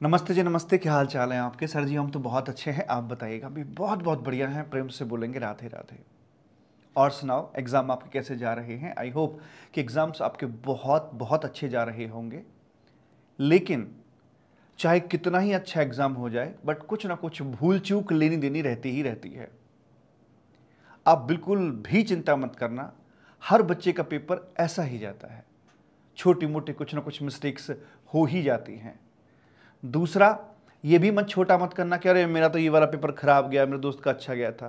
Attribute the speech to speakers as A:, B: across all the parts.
A: नमस्ते जी, नमस्ते। क्या हाल चाल है आपके? सर जी हम तो बहुत अच्छे हैं, आप बताइएगा। भी बहुत बहुत बढ़िया हैं, प्रेम से बोलेंगे राधे राधे। और सुनाओ, एग्ज़ाम आपके कैसे जा रहे हैं? आई होप कि एग्ज़ाम्स आपके बहुत बहुत अच्छे जा रहे होंगे। लेकिन चाहे कितना ही अच्छा एग्ज़ाम हो जाए, बट कुछ ना कुछ भूल चूक लेनी देनी रहती ही रहती है। आप बिल्कुल भी चिंता मत करना, हर बच्चे का पेपर ऐसा ही जाता है। छोटी मोटी कुछ ना कुछ मिस्टेक्स हो ही जाती हैं। दूसरा, ये भी मत छोटा मत करना कि अरे मेरा तो ये वाला पेपर खराब गया, मेरे दोस्त का अच्छा गया था।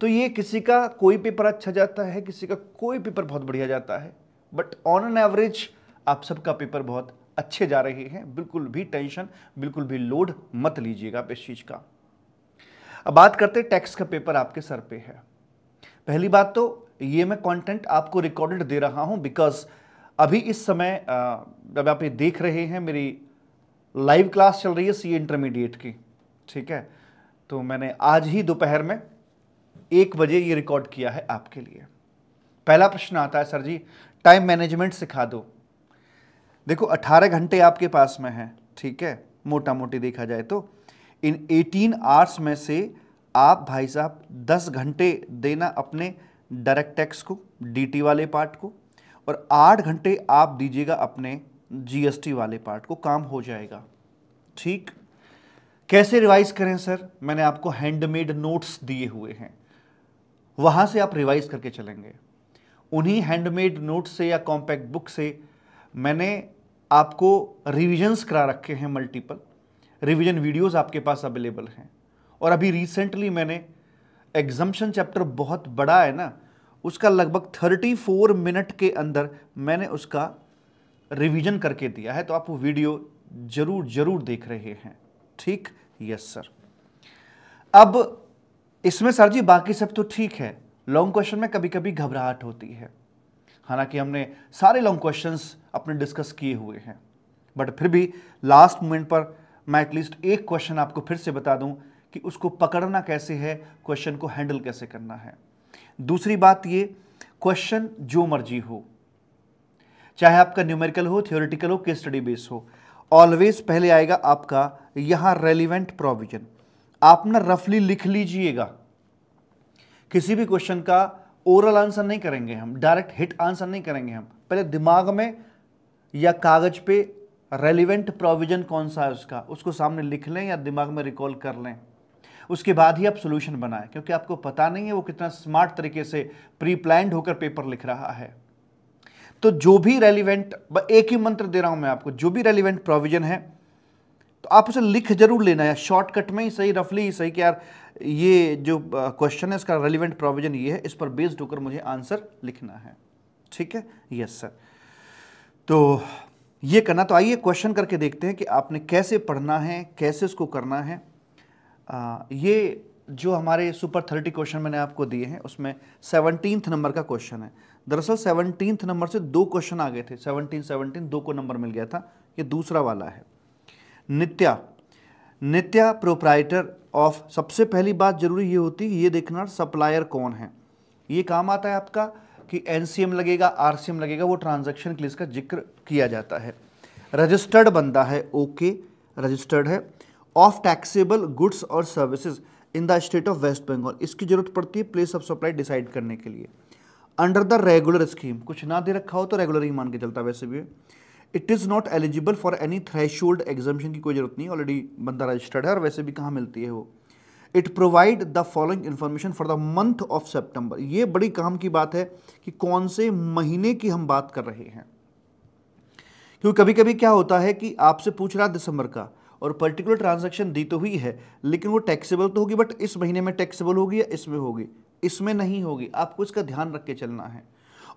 A: तो ये किसी का कोई पेपर अच्छा जाता है, किसी का कोई पेपर बहुत बढ़िया जाता है, बट ऑन एन एवरेज आप सबका पेपर बहुत अच्छे जा रहे हैं। बिल्कुल भी टेंशन, बिल्कुल भी लोड मत लीजिएगा आप इस चीज का। अब बात करते हैं, टैक्स का पेपर आपके सर पे है। पहली बात तो ये मैं कंटेंट आपको रिकॉर्डेड दे रहा हूं बिकॉज अभी इस समय जब आप ये देख रहे हैं, मेरी लाइव क्लास चल रही है सीए इंटरमीडिएट की। ठीक है, तो मैंने आज ही दोपहर में 1 बजे ये रिकॉर्ड किया है आपके लिए। पहला प्रश्न आता है, सर जी टाइम मैनेजमेंट सिखा दो। देखो 18 घंटे आपके पास में है, ठीक है, मोटा मोटी देखा जाए तो इन 18 आवर्स में से आप भाई साहब 10 घंटे देना अपने डायरेक्ट टैक्स को, डीटी वाले पार्ट को, और 8 घंटे आप दीजिएगा अपने जीएसटी वाले पार्ट को। काम हो जाएगा। ठीक, कैसे रिवाइज करें सर? मैंने आपको हैंडमेड नोट्स दिए हुए हैं, वहां से आप रिवाइज करके चलेंगे। उन्हीं हैंडमेड नोट्स से या कॉम्पैक्ट बुक से मैंने आपको रिविजन्स करा रखे हैं। मल्टीपल रिवीजन वीडियोस आपके पास अवेलेबल हैं। और अभी रिसेंटली मैंने एग्जम्पशन चैप्टर बहुत बड़ा है ना, उसका लगभग 34 मिनट के अंदर मैंने उसका रिवीजन करके दिया है। तो आप वो वीडियो जरूर जरूर देख रहे हैं। ठीक, यस सर। अब इसमें सर जी बाकी सब तो ठीक है, लॉन्ग क्वेश्चन में कभी कभी घबराहट होती है। हालांकि हमने सारे लॉन्ग क्वेश्चंस अपने डिस्कस किए हुए हैं, बट फिर भी लास्ट मोमेंट पर मैं एटलीस्ट एक क्वेश्चन आपको फिर से बता दूं कि उसको पकड़ना कैसे है, क्वेश्चन को हैंडल कैसे करना है। दूसरी बात ये, क्वेश्चन जो मर्जी हो, चाहे आपका न्यूमेरिकल हो, थियोरेटिकल हो, केस स्टडी बेस हो, ऑलवेज पहले आएगा आपका यहां रेलिवेंट प्रोविजन। आप ना रफली लिख लीजिएगा। किसी भी क्वेश्चन का ओरल आंसर नहीं करेंगे हम, डायरेक्ट हिट आंसर नहीं करेंगे हम। पहले दिमाग में या कागज पे रेलिवेंट प्रोविजन कौन सा है उसका, उसको सामने लिख लें या दिमाग में रिकॉल कर लें। उसके बाद ही आप सोल्यूशन बनाएं, क्योंकि आपको पता नहीं है वो कितना स्मार्ट तरीके से प्री प्लान्ड होकर पेपर लिख रहा है। तो जो भी रेलिवेंट, एक ही मंत्र दे रहा हूं मैं आपको, जो भी रेलिवेंट प्रोविजन है तो आप उसे लिख जरूर लेना है, शॉर्टकट में ही सही, रफली ही सही, कि यार ये जो क्वेश्चन है इसका रेलिवेंट प्रोविजन ये है, इस पर बेस्ड होकर मुझे आंसर लिखना है। ठीक है, यस सर। तो ये करना। तो आइए क्वेश्चन करके देखते हैं कि आपने कैसे पढ़ना है, कैसे उसको करना है। ये जो हमारे सुपर 30 क्वेश्चन मैंने आपको दिए हैं, उसमें 17th नंबर का क्वेश्चन है। दरअसल 17th नंबर से 2 क्वेश्चन आ गए थे, 17 2 को नंबर मिल गया था, ये दूसरा वाला है। नित्या प्रोप्राइटर ऑफ, सबसे पहली बात जरूरी ये होती है ये देखना सप्लायर कौन है। ये काम आता है आपका कि एनसीएम लगेगा, आरसीएम लगेगा, वो ट्रांजैक्शन के लिए इसका जिक्र किया जाता है। रजिस्टर्ड बंदा है, ओके, रजिस्टर्ड है। ऑफ टैक्सेबल गुड्स और services in the state of West Bengal, इसकी जरूरत पड़ती है प्लेस ऑफ सप्लाई डिसाइड करने के लिए। अंडर द रेगुलर स्कीम, कुछ ना दे रखा हो तो रेगुलर ही मान के चलता, वैसे भी it is not eligible for any threshold exemption की कोई जरूरत नहीं, ऑलरेडी बंदा रजिस्टर्ड है, और वैसे भी कहाँ मिलती है वो। It provide the following information for the month of September, ये बड़ी काम की बात है कि कौन से महीने की हम बात कर रहे हैं। क्योंकि कभी कभी क्या होता है कि आपसे पूछ रहा है दिसंबर का, और पर्टिकुलर ट्रांजैक्शन दी तो हुई है, लेकिन वो टैक्सेबल तो होगी, बट इस महीने में टैक्सेबल होगी या इसमें होगी, इसमें नहीं होगी। आपको इसका ध्यान रख के चलना है।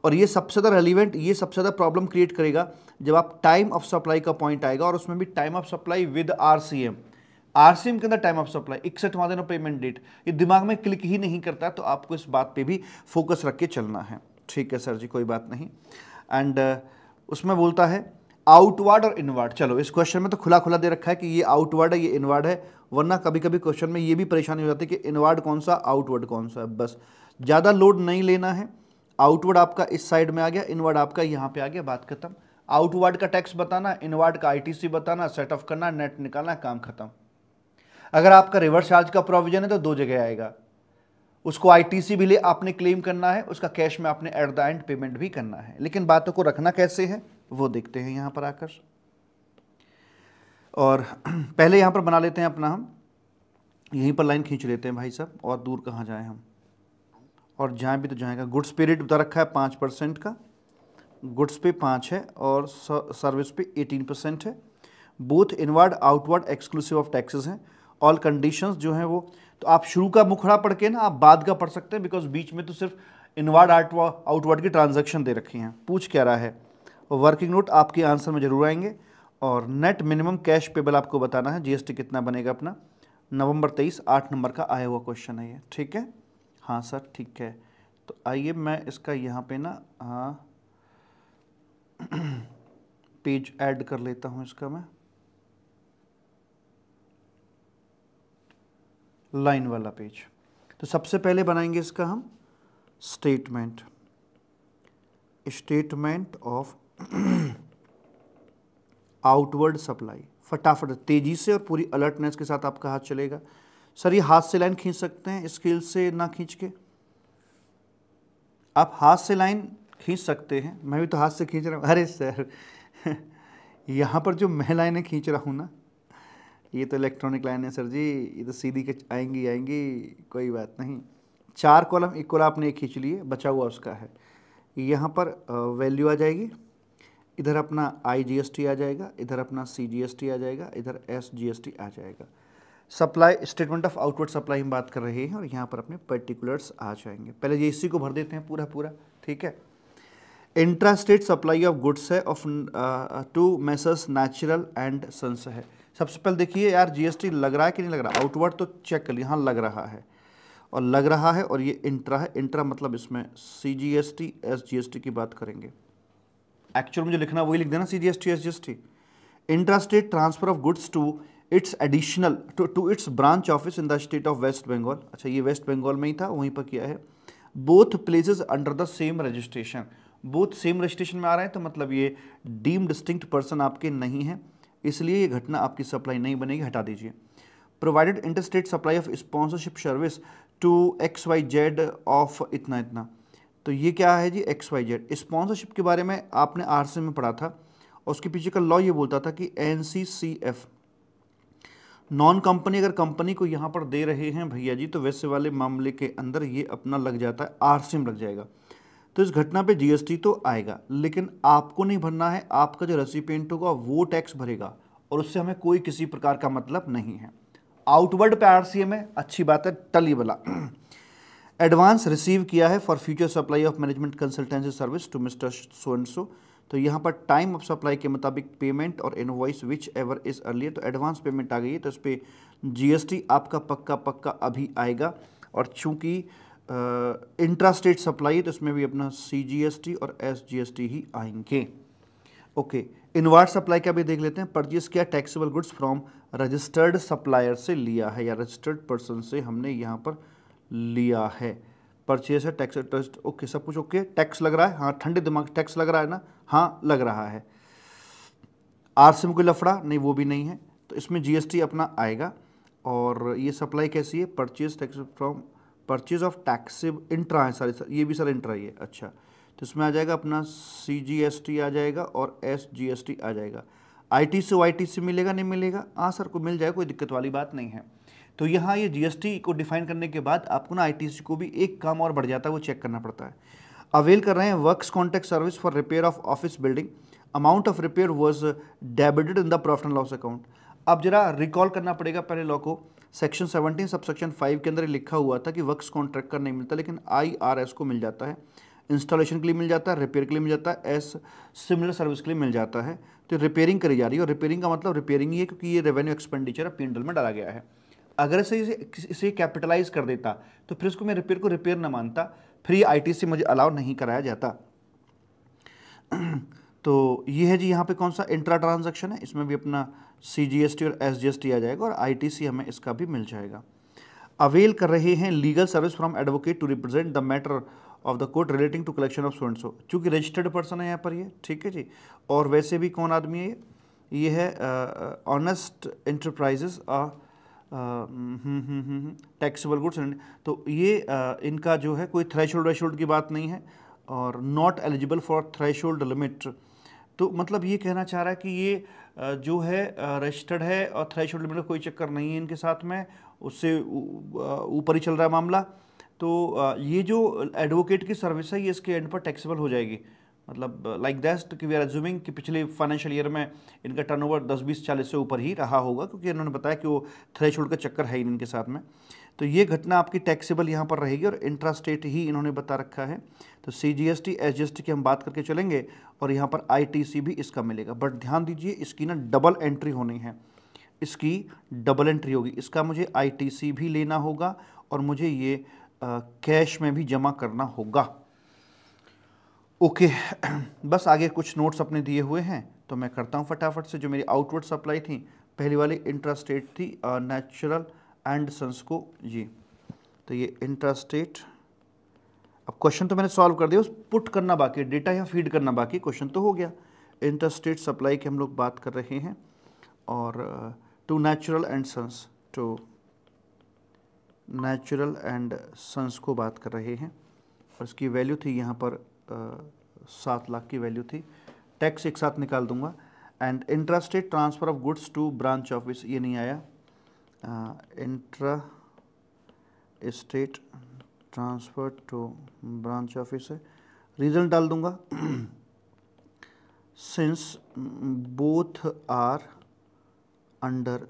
A: और ये सबसे ज़्यादा रेलिवेंट, ये सबसे ज़्यादा प्रॉब्लम क्रिएट करेगा जब आप टाइम ऑफ सप्लाई का पॉइंट आएगा, और उसमें भी time of supply with RCM. RCM के अंदर टाइम ऑफ सप्लाई 61वां दिन पेमेंट डेट, ये दिमाग में क्लिक ही नहीं करता, तो आपको इस बात पे भी फोकस रख के चलना है। ठीक है सर जी, कोई बात नहीं। एंड उसमें बोलता है आउटवर्ड और इनवर्ड। चलो इस क्वेश्चन में तो खुला खुला दे रखा है कि ये आउटवर्ड है, ये इनवर्ड है, वरना कभी कभी क्वेश्चन में ये भी परेशानी हो जाती है कि इनवर्ड कौन सा, आउटवर्ड कौन सा है। बस ज़्यादा लोड नहीं लेना है। आउटवर्ड आपका इस साइड में आ गया, इनवर्ड आपका यहाँ पे आ गया, बात खत्म। आउटवर्ड का टैक्स बताना, इनवर्ड का आईटीसी बताना, सेट ऑफ करना, नेट निकालना, काम खत्म। अगर आपका रिवर्स चार्ज का प्रोविजन है तो दो जगह आएगा, उसको आईटीसी भी ले आपने क्लेम करना है, उसका कैश में आपने एट द एंड पेमेंट भी करना है। लेकिन बातों को रखना कैसे है वो देखते हैं यहां पर आकर। और पहले यहां पर बना लेते हैं अपना, हम यहीं पर लाइन खींच लेते हैं भाई साहब, और दूर कहाँ जाएं हम, और जाएं भी तो जाएगा। गुड्स पे रेट बता रखा है 5% का, गुड्स पे 5 है और सर्विस पे 18% है। Both inward outward exclusive of taxes हैं। ऑल कंडीशंस जो हैं वो, तो आप शुरू का मुखड़ा पढ़ के ना आप बाद का पढ़ सकते हैं, बिकॉज बीच में तो सिर्फ इनवर्ड आउटवर्ड की ट्रांजैक्शन दे रखी हैं। पूछ क्या रहा है, वर्किंग नोट आपके आंसर में जरूर आएंगे। और नेट मिनिमम कैश पेबल आपको बताना है, जीएसटी कितना बनेगा अपना। नवंबर 23 8 नंबर का आया हुआ क्वेश्चन है ये, ठीक है। हाँ सर ठीक है, तो आइए मैं इसका यहाँ पे ना हाँ पेज ऐड कर लेता हूँ इसका मैं, लाइन वाला पेज। तो सबसे पहले बनाएंगे इसका हम स्टेटमेंट ऑफ आउटवर्ड सप्लाई। फटाफट तेजी से और पूरी अलर्टनेस के साथ आपका हाथ चलेगा। सर ये हाथ से लाइन खींच सकते हैं, स्केल से ना खींच के? आप हाथ से लाइन खींच सकते हैं, मैं भी तो हाथ से खींच रहा हूँ। अरे सर यहाँ पर जो मैं लाइनें खींच रहा हूँ ना, ये तो इलेक्ट्रॉनिक लाइन है सर जी, ये तो सीधी के आएंगी, कोई बात नहीं। 4 कॉलम इक्वल आपने एक खींच लिए, बचा हुआ उसका है। यहाँ पर वैल्यू आ जाएगी, इधर अपना IGST आ जाएगा, इधर अपना CGST आ जाएगा, इधर SGST आ जाएगा। Supply statement of outward supply हम बात कर रहे हैं, और यहाँ पर अपने पर्टिकुलर्स आ जाएंगे। पहले ये इसी को भर देते हैं पूरा, ठीक है। Intra state supply of goods है of to messrs natural and sons है। सबसे पहले देखिए यार GST लग रहा है कि नहीं लग रहा, आउटवर्ड तो चेक कर लिया, हाँ लग रहा है, और लग रहा है, और ये इंट्रा है। इंट्रा मतलब इसमें CGST SGST की बात करेंगे। एक्चुअल में जो लिखना वही लिख देना, CGST SGST। Intra state transfer of goods to its additional to its branch office in the state of West Bengal. अच्छा ये वेस्ट बंगाल में ही था, वहीं पर किया है। Both places under the same registration, both same registration में आ रहे हैं, तो मतलब ये डीम डिस्टिंक्ट पर्सन आपके नहीं है, इसलिए ये घटना आपकी सप्लाई नहीं बनेगी, हटा दीजिए। Provided interstate supply of sponsorship service to XYZ of इतना इतना। तो ये क्या है जी, XYZ। स्पॉन्सरशिप के बारे में आपने RC में पढ़ा था, और उसके पीछे का लॉ ये बोलता था कि NCCF नॉन कंपनी अगर कंपनी को यहाँ पर दे रहे हैं भैया जी, तो वैसे वाले मामले के अंदर ये अपना लग जाता है, RC में लग जाएगा। तो इस घटना पे GST तो आएगा, लेकिन आपको नहीं भरना है, आपका जो रेसिपिएंट होगा वो टैक्स भरेगा, और उससे हमें कोई किसी प्रकार का मतलब नहीं है। आउटवर्ड पे RCM है, अच्छी बात है, टली वाला। एडवांस रिसीव किया है for future supply of management consultancy service to mister so and so. तो यहाँ पर टाइम ऑफ सप्लाई के मुताबिक पेमेंट और invoice which ever is earlier, तो एडवांस पेमेंट आ गई है, तो इस पर GST आपका पक्का अभी आएगा। और चूंकि इंट्रा स्टेट सप्लाई है, तो इसमें भी अपना CGST और SGST ही आएंगे। ओके, इनवर्ड सप्लाई का भी देख लेते हैं। परचेज किया taxable goods from registered supplier से लिया है, या रजिस्टर्ड पर्सन से हमने यहाँ पर लिया है। परचेज है टैक्स ट्रस्ट, ओके सब कुछ ओके। टैक्स लग रहा है, हाँ ठंडे दिमाग टैक्स लग रहा है ना, हाँ लग रहा है। RC में कोई लफड़ा नहीं, वो भी नहीं है, तो इसमें GST अपना आएगा। और ये सप्लाई कैसी है, purchase tax from purchase of taxable intra है सारे, ये भी सर इंट्रा ही है। अच्छा, तो इसमें आ जाएगा अपना CGST आ जाएगा और SGST आ जाएगा। ITC YTC मिलेगा नहीं मिलेगा, हाँ सर को मिल जाएगा, कोई दिक्कत वाली बात नहीं है। तो यहाँ ये GST को डिफाइन करने के बाद आपको ना ITC को भी एक काम और बढ़ जाता है, वो चेक करना पड़ता है। अवेल कर रहे हैं works contract service for repair of office building, amount of repair was debited in the profit and loss account. अब जरा रिकॉल करना पड़ेगा पहले लॉ को। सेक्शन 17 सबसेक्शन 5 के अंदर लिखा हुआ था कि वर्क्स कॉन्ट्रैक्ट का नहीं मिलता, लेकिन IRS को मिल जाता है, इंस्टॉलेशन के लिए मिल जाता है, रिपेयर के लिए मिल जाता है, सिमिलर सर्विस के लिए मिल जाता है। तो रिपेयरिंग करी जा रही है, और रिपेयरिंग का मतलब रिपेयरिंग ही है, क्योंकि ये रेवेन्यू एक्सपेंडिचर P&L में डाला गया है। अगर इसे कैपिटलाइज कर देता तो फिर इसको मैं रिपेयर को रिपेयर ना मानता, फिर ये ITC मुझे अलाउ नहीं कराया जाता। तो ये है जी यहाँ पे कौन सा इंट्रा ट्रांजैक्शन है, इसमें भी अपना CGST और SGST आ जाएगा, और ITC हमें इसका भी मिल जाएगा। अवेल कर रहे हैं legal service from advocate to represent the matter of the court relating to collection of so and so, चूँकि रजिस्टर्ड पर्सन है यहाँ पर ये, ठीक है जी। और वैसे भी कौन आदमी है ये है ऑनेस्ट एंटरप्राइजेस टैक्सेबल गुड्स। तो ये इनका जो है कोई थ्रेशोल्ड की बात नहीं है और not eligible for threshold limit. तो मतलब ये कहना चाह रहा है कि ये जो है रजिस्टर्ड है और थ्रेशोल्ड लिमिट कोई चक्कर नहीं है इनके साथ में, उससे ऊपर ही चल रहा है मामला। तो ये जो एडवोकेट की सर्विस है ये इसके एंड पर टैक्सेबल हो जाएगी। मतलब लाइक दैट कि वी आर एज्यूमिंग कि पिछले फाइनेंशियल ईयर में इनका टर्नओवर 10-20-40 से ऊपर ही रहा होगा, क्योंकि इन्होंने बताया कि वो थ्रेशोल्ड का चक्कर है इनके साथ में। तो ये घटना आपकी टैक्सेबल यहाँ पर रहेगी और इंट्रास्टेट ही इन्होंने बता रखा है। तो CGST SGST की हम बात करके चलेंगे और यहाँ पर ITC भी इसका मिलेगा। बट ध्यान दीजिए इसकी ना डबल एंट्री होनी है, इसकी डबल एंट्री होगी। इसका मुझे ITC भी लेना होगा और मुझे ये कैश में भी जमा करना होगा। ओके बस आगे कुछ नोट्स अपने दिए हुए हैं तो मैं करता हूँ फटाफट से। जो मेरी आउटवर्ड सप्लाई थी, पहली वाली इंट्रास्टेट थी नेचुरल एंड सन्स को जी। तो ये इंट्रास्टेट, अब क्वेश्चन तो मैंने सॉल्व कर दिया, उस पुट करना बाकी है, डेटा या फीड करना बाकी, क्वेश्चन तो हो गया। इंट्रास्टेट सप्लाई की हम लोग बात कर रहे हैं और to natural and sons, to natural and sons को बात कर रहे हैं और इसकी वैल्यू थी यहाँ पर 7 लाख की वैल्यू थी। टैक्स एक साथ निकाल दूंगा। And intrastate transfer of goods to branch office, ये नहीं आया। Intra state transfer to branch office है, रीज़न डाल दूंगा। Since both are under,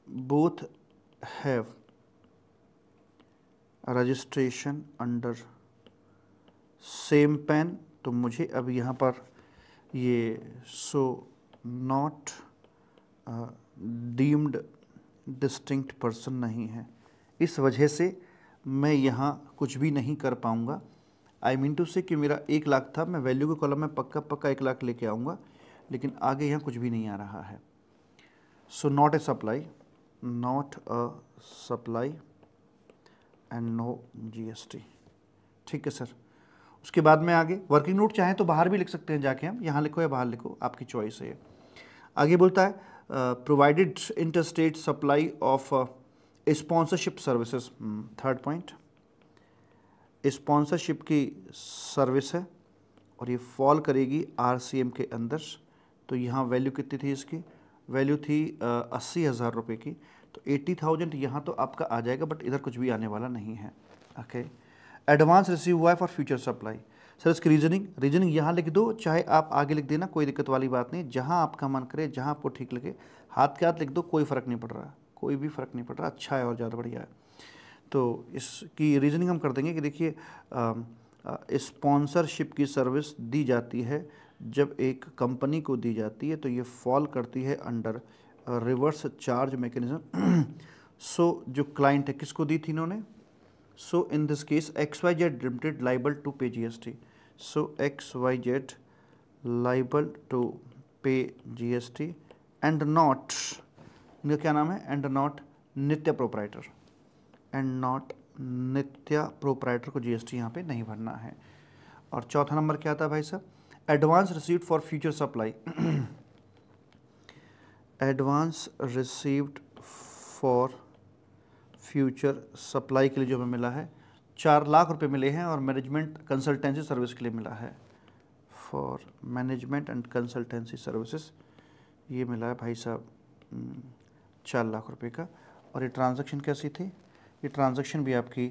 A: both have registration under same PAN, तो मुझे अब यहाँ पर ये so not deemed distinct person नहीं है, इस वजह से मैं यहाँ कुछ भी नहीं कर पाऊँगा। आई मीन टू से कि मेरा 1 लाख था, मैं वैल्यू के कॉलम में पक्का 1 लाख लेके आऊँगा, लेकिन आगे यहाँ कुछ भी नहीं आ रहा है। So not a supply, not a supply and no GST, ठीक है सर। उसके बाद में आगे वर्किंग नोट चाहें तो बाहर भी लिख सकते हैं जाके, हम यहाँ लिखो या बाहर लिखो, आपकी चॉइस है। आगे बोलता है provided interstate supply of sponsorship services, third point, sponsorship की सर्विस है और ये फॉल करेगी RCM के अंदर। तो यहाँ वैल्यू कितनी थी इसकी, वैल्यू थी 80,000 रुपये की। तो 80,000 यहाँ तो आपका आ जाएगा, बट इधर कुछ भी आने वाला नहीं है। ओके, एडवांस रिसीव हुआ है फॉर फ्यूचर सप्लाई। सर इसकी रीजनिंग यहाँ लिख दो, चाहे आप आगे लिख देना, कोई दिक्कत वाली बात नहीं। जहाँ आपका मन करे, जहाँ आपको ठीक लगे, हाथ के हाथ लिख दो, कोई फ़र्क नहीं पड़ रहा, कोई भी फ़र्क नहीं पड़ रहा, अच्छा है और ज़्यादा बढ़िया है। तो इसकी रीजनिंग हम कर देंगे कि देखिए स्पॉन्सरशिप की सर्विस दी जाती है जब एक कंपनी को दी जाती है, तो ये फॉल करती है under reverse charge mechanism. So जो क्लाइंट है किसको दी थी इन्होंने, so in this case XYZ limited liable to pay GST। So XYZ liable to pay GST and not, इनका क्या नाम है, and not Nitya proprietor, and not Nitya proprietor को GST यहाँ पे नहीं भरना है। और चौथा नंबर क्या था भाई साहब, advance received for future supply. Advance received for future supply के लिए जो हमें मिला है 4 लाख रुपए मिले हैं और मैनेजमेंट कंसल्टेंसी सर्विस के लिए मिला है, for management and consultancy services ये मिला है भाई साहब 4 लाख रुपए का। और ये ट्रांजैक्शन कैसी थी, ये ट्रांजैक्शन भी आपकी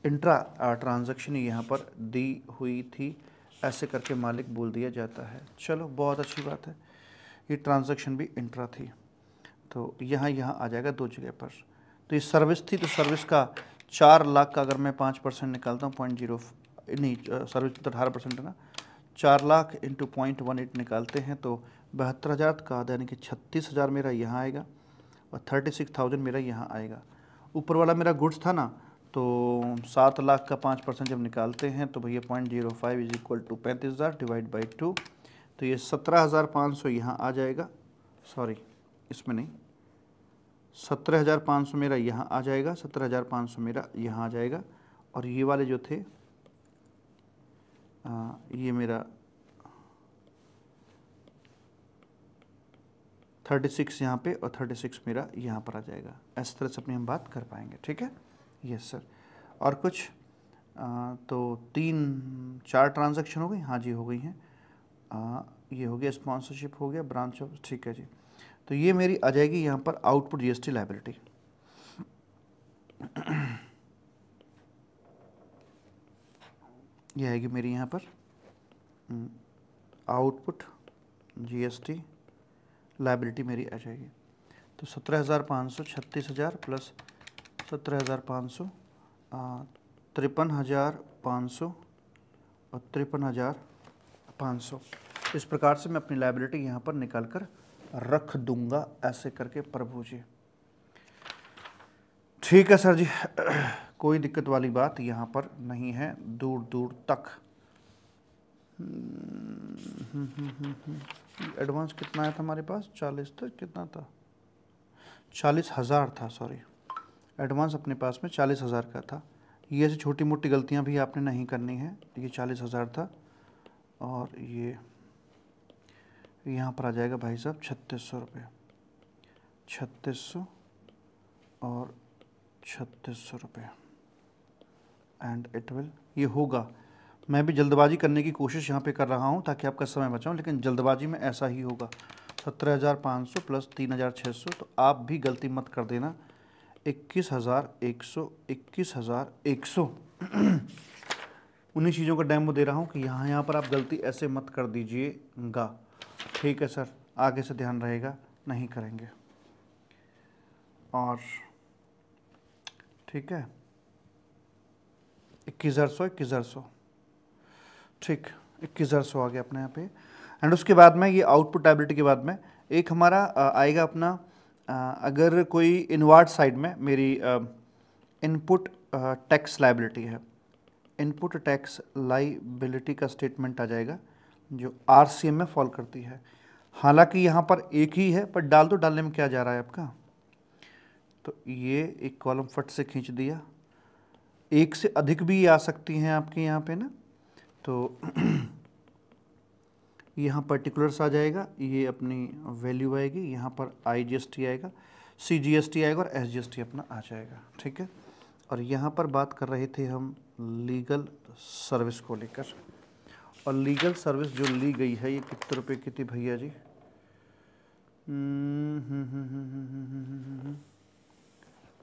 A: इंट्रा ट्रांजैक्शन यहाँ पर दी हुई थी, ऐसे करके मालिक बोल दिया जाता है। चलो बहुत अच्छी बात है, ये ट्रांजैक्शन भी इंट्रा थी, तो यहाँ आ जाएगा 2 जगह पर। तो ये सर्विस थी, तो सर्विस का 4 लाख का अगर मैं 5% निकालता हूँ, 0.0 नहीं, सर्विस तो 18% है ना, 4 लाख इंटू 0.18 निकालते हैं तो 72,000 का आधा, यानी कि 36,000 मेरा यहाँ आएगा और 36,000 मेरा यहाँ आएगा। ऊपर वाला मेरा गुड्स था ना, तो 7 लाख का 5% जब निकालते हैं तो भैया 0.05 is equal to 35,000 divide by 2, तो ये 17,500 यहाँ आ जाएगा। सॉरी इसमें नहीं, 17,500 मेरा यहाँ आ जाएगा, 17,500 मेरा यहाँ आ जाएगा और ये वाले जो थे ये मेरा 36 यहाँ पे और 36 मेरा यहाँ पर आ जाएगा। इस तरह से अपनी हम बात कर पाएंगे, ठीक है। Yes sir. और कुछ तो 3-4 ट्रांजैक्शन हो गई, हाँ जी हो गई हैं। ये हो गया स्पॉन्सरशिप, हो गया ब्रांच ऑफ, ठीक है जी। तो ये मेरी आ जाएगी यहाँ पर आउटपुट जीएसटी लायबिलिटी। ये आएगी मेरी यहाँ पर आउटपुट जीएसटी लायबिलिटी मेरी आ जाएगी। तो 17,500, 36,000 प्लस 17,500, 53,500 और 53,500। इस प्रकार से मैं अपनी लायबिलिटी यहाँ पर निकाल कर रख दूंगा, ऐसे करके प्रभु जी। ठीक है सर जी, कोई दिक्कत वाली बात यहाँ पर नहीं है दूर दूर तक। एडवांस कितना आया था हमारे पास? 40 था, कितना था? 40,000 था, सॉरी। एडवांस अपने पास में 40,000 का था। ये ऐसी छोटी मोटी गलतियां भी आपने नहीं करनी है। ये 40,000 था और ये यहाँ पर आ जाएगा भाई साहब 3600 रुपये, 3600 और 3600 रुपये एंड इट विल, ये होगा। मैं भी जल्दबाजी करने की कोशिश यहाँ पे कर रहा हूँ ताकि आपका समय बचाऊँ, लेकिन जल्दबाजी में ऐसा ही होगा। 17,500 प्लस 3,600, तो आप भी गलती मत कर देना। 21,100, 21,100 उन्हीं चीज़ों का डेमो दे रहा हूँ कि यहाँ पर आप गलती ऐसे मत कर दीजिएगा। ठीक है सर, आगे से ध्यान रहेगा, नहीं करेंगे। और ठीक है 21,100, 21,100, ठीक 21,100 आ गया अपने यहाँ पे। एंड उसके बाद में ये आउटपुट लायबिलिटी के बाद में एक हमारा आएगा अपना, अगर कोई इनवर्ड साइड में मेरी इनपुट टैक्स लायबिलिटी है, इनपुट टैक्स लायबिलिटी का स्टेटमेंट आ जाएगा जो आरसीएम में फॉल करती है। हालांकि यहाँ पर एक ही है, पर डाल दो, डालने में क्या जा रहा है आपका। तो ये एक कॉलम फट से खींच दिया, एक से अधिक भी आ सकती हैं आपके यहाँ पे ना। तो यहाँ पर्टिकुलर्स आ जाएगा, ये अपनी वैल्यू आएगी, यहाँ पर आईजीएसटी आएगा, सीजीएसटी आएगा और एसजीएसटी अपना आ जाएगा। ठीक है। और यहाँ पर बात कर रहे थे हम लीगल सर्विस को लेकर, और लीगल सर्विस जो ली गई है ये कितने रुपए की थी भैया जी?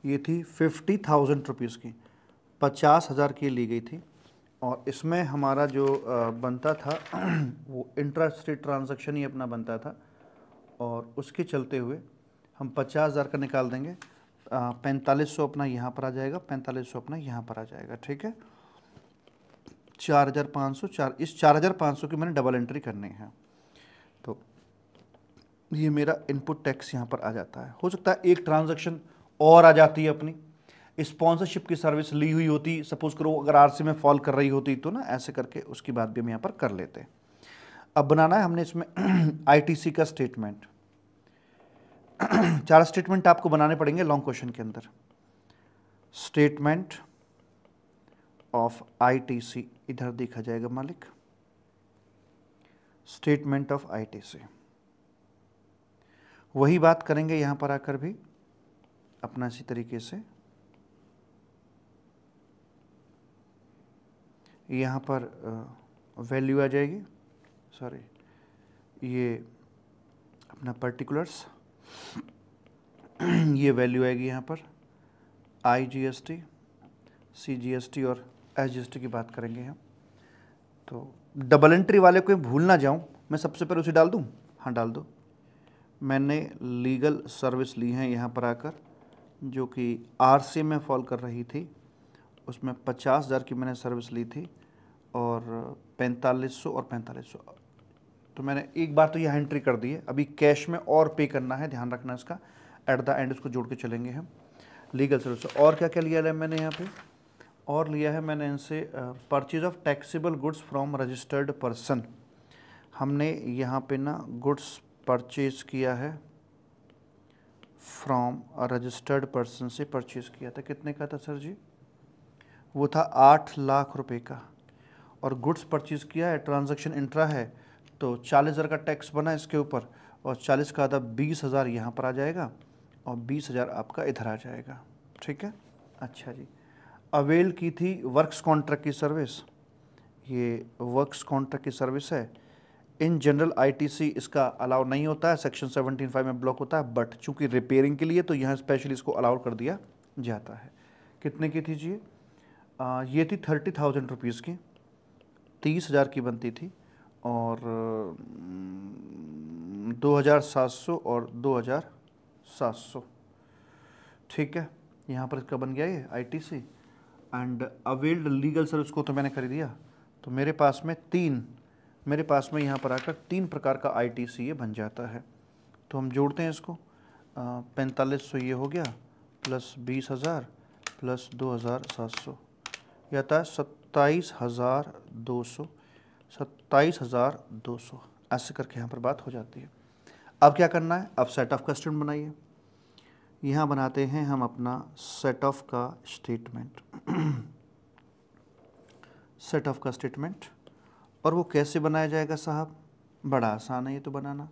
A: ये थी 50,000 रुपीज़ की, 50,000 की ली गई थी। और इसमें हमारा जो बनता था वो इंट्रा स्टेट ट्रांजैक्शन ही अपना बनता था, और उसके चलते हुए हम 50,000 का निकाल देंगे। 4500 अपना यहाँ पर आ जाएगा, 4500 अपना यहाँ पर आ जाएगा। ठीक है। 4,500, इस 4,500 की मैंने डबल एंट्री करनी है, तो ये मेरा इनपुट टैक्स यहाँ पर आ जाता है। हो सकता है एक ट्रांजैक्शन और आ जाती है अपनी, स्पॉन्सरशिप की सर्विस ली हुई होती, सपोज करो अगर आरसी में फॉल कर रही होती तो ना, ऐसे करके उसकी बात भी हम यहाँ पर कर लेते हैं। अब बनाना है हमने इसमें आईटीसी का स्टेटमेंट। 4 स्टेटमेंट आपको बनाने पड़ेंगे लॉन्ग क्वेश्चन के अंदर। स्टेटमेंट ऑफ आईटीसी, इधर देखा जाएगा मालिक, स्टेटमेंट ऑफ आईटीसी। वही बात करेंगे यहाँ पर आकर भी अपना इसी तरीके से। यहाँ पर वैल्यू आ जाएगी, सॉरी ये अपना पर्टिकुलर्स, ये वैल्यू आएगी यहाँ पर आईजीएसटी, सीजीएसटी और एसजीएसटी की बात करेंगे हम। तो डबल एंट्री वाले को भूल ना जाऊँ, मैं सबसे पहले उसे डाल दूँ। हाँ डाल दो। मैंने लीगल सर्विस ली है यहाँ पर आकर, जो कि आरसी में फॉल कर रही थी, उसमें 50,000 की मैंने सर्विस ली थी, और 4500 और 4500। तो मैंने एक बार तो यह एंट्री कर दी है, अभी कैश में और पे करना है, ध्यान रखना इसका। एट द एंड इसको जोड़ के चलेंगे हम लीगल सर्विस। और क्या क्या लिया है मैंने यहाँ पे, और लिया है मैंने इनसे purchase of taxable goods from registered person. हमने यहाँ पे ना गुड्स परचेज किया है फ्रॉम रजिस्टर्ड पर्सन से परचेज किया था। कितने का था सर जी? वो था 8 लाख रुपए का, और गुड्स परचेज़ किया है, ट्रांजैक्शन इंट्रा है, तो 40,000 का टैक्स बना इसके ऊपर, और 40 का आधा 20,000 यहाँ पर आ जाएगा, और 20,000 आपका इधर आ जाएगा। ठीक है, अच्छा जी। अवेल की थी वर्क्स कॉन्ट्रैक्ट की सर्विस, ये वर्क्स कॉन्ट्रैक्ट की सर्विस है। इन जनरल आईटीसी इसका अलाउ नहीं होता है, सेक्शन 17(5) में ब्लॉक होता है, बट चूंकि रिपेयरिंग के लिए तो यहाँ स्पेशली इसको अलाउ कर दिया जाता है। कितने की थी जी ये थी 30,000 रुपीज़ की, 30,000 की बनती थी, और 2,700 और 2,700। ठीक है, यहाँ पर इसका बन गया ये ITC. And availed legal service को तो मैंने कर दिया, तो मेरे पास में यहाँ पर आकर 3 प्रकार का आईटीसी ये बन जाता है। तो हम जोड़ते हैं इसको, 4500 ये हो गया, प्लस 20,000 प्लस 2,700, यह आता है 27,200, 27,200। ऐसे करके यहाँ पर बात हो जाती है। अब क्या करना है, अब सेट ऑफ का स्टेटमेंट बनाइए। यहाँ बनाते हैं हम अपना सेट ऑफ का स्टेटमेंट सेट ऑफ का स्टेटमेंट। और वो कैसे बनाया जाएगा साहब, बड़ा आसान है ये तो बनाना।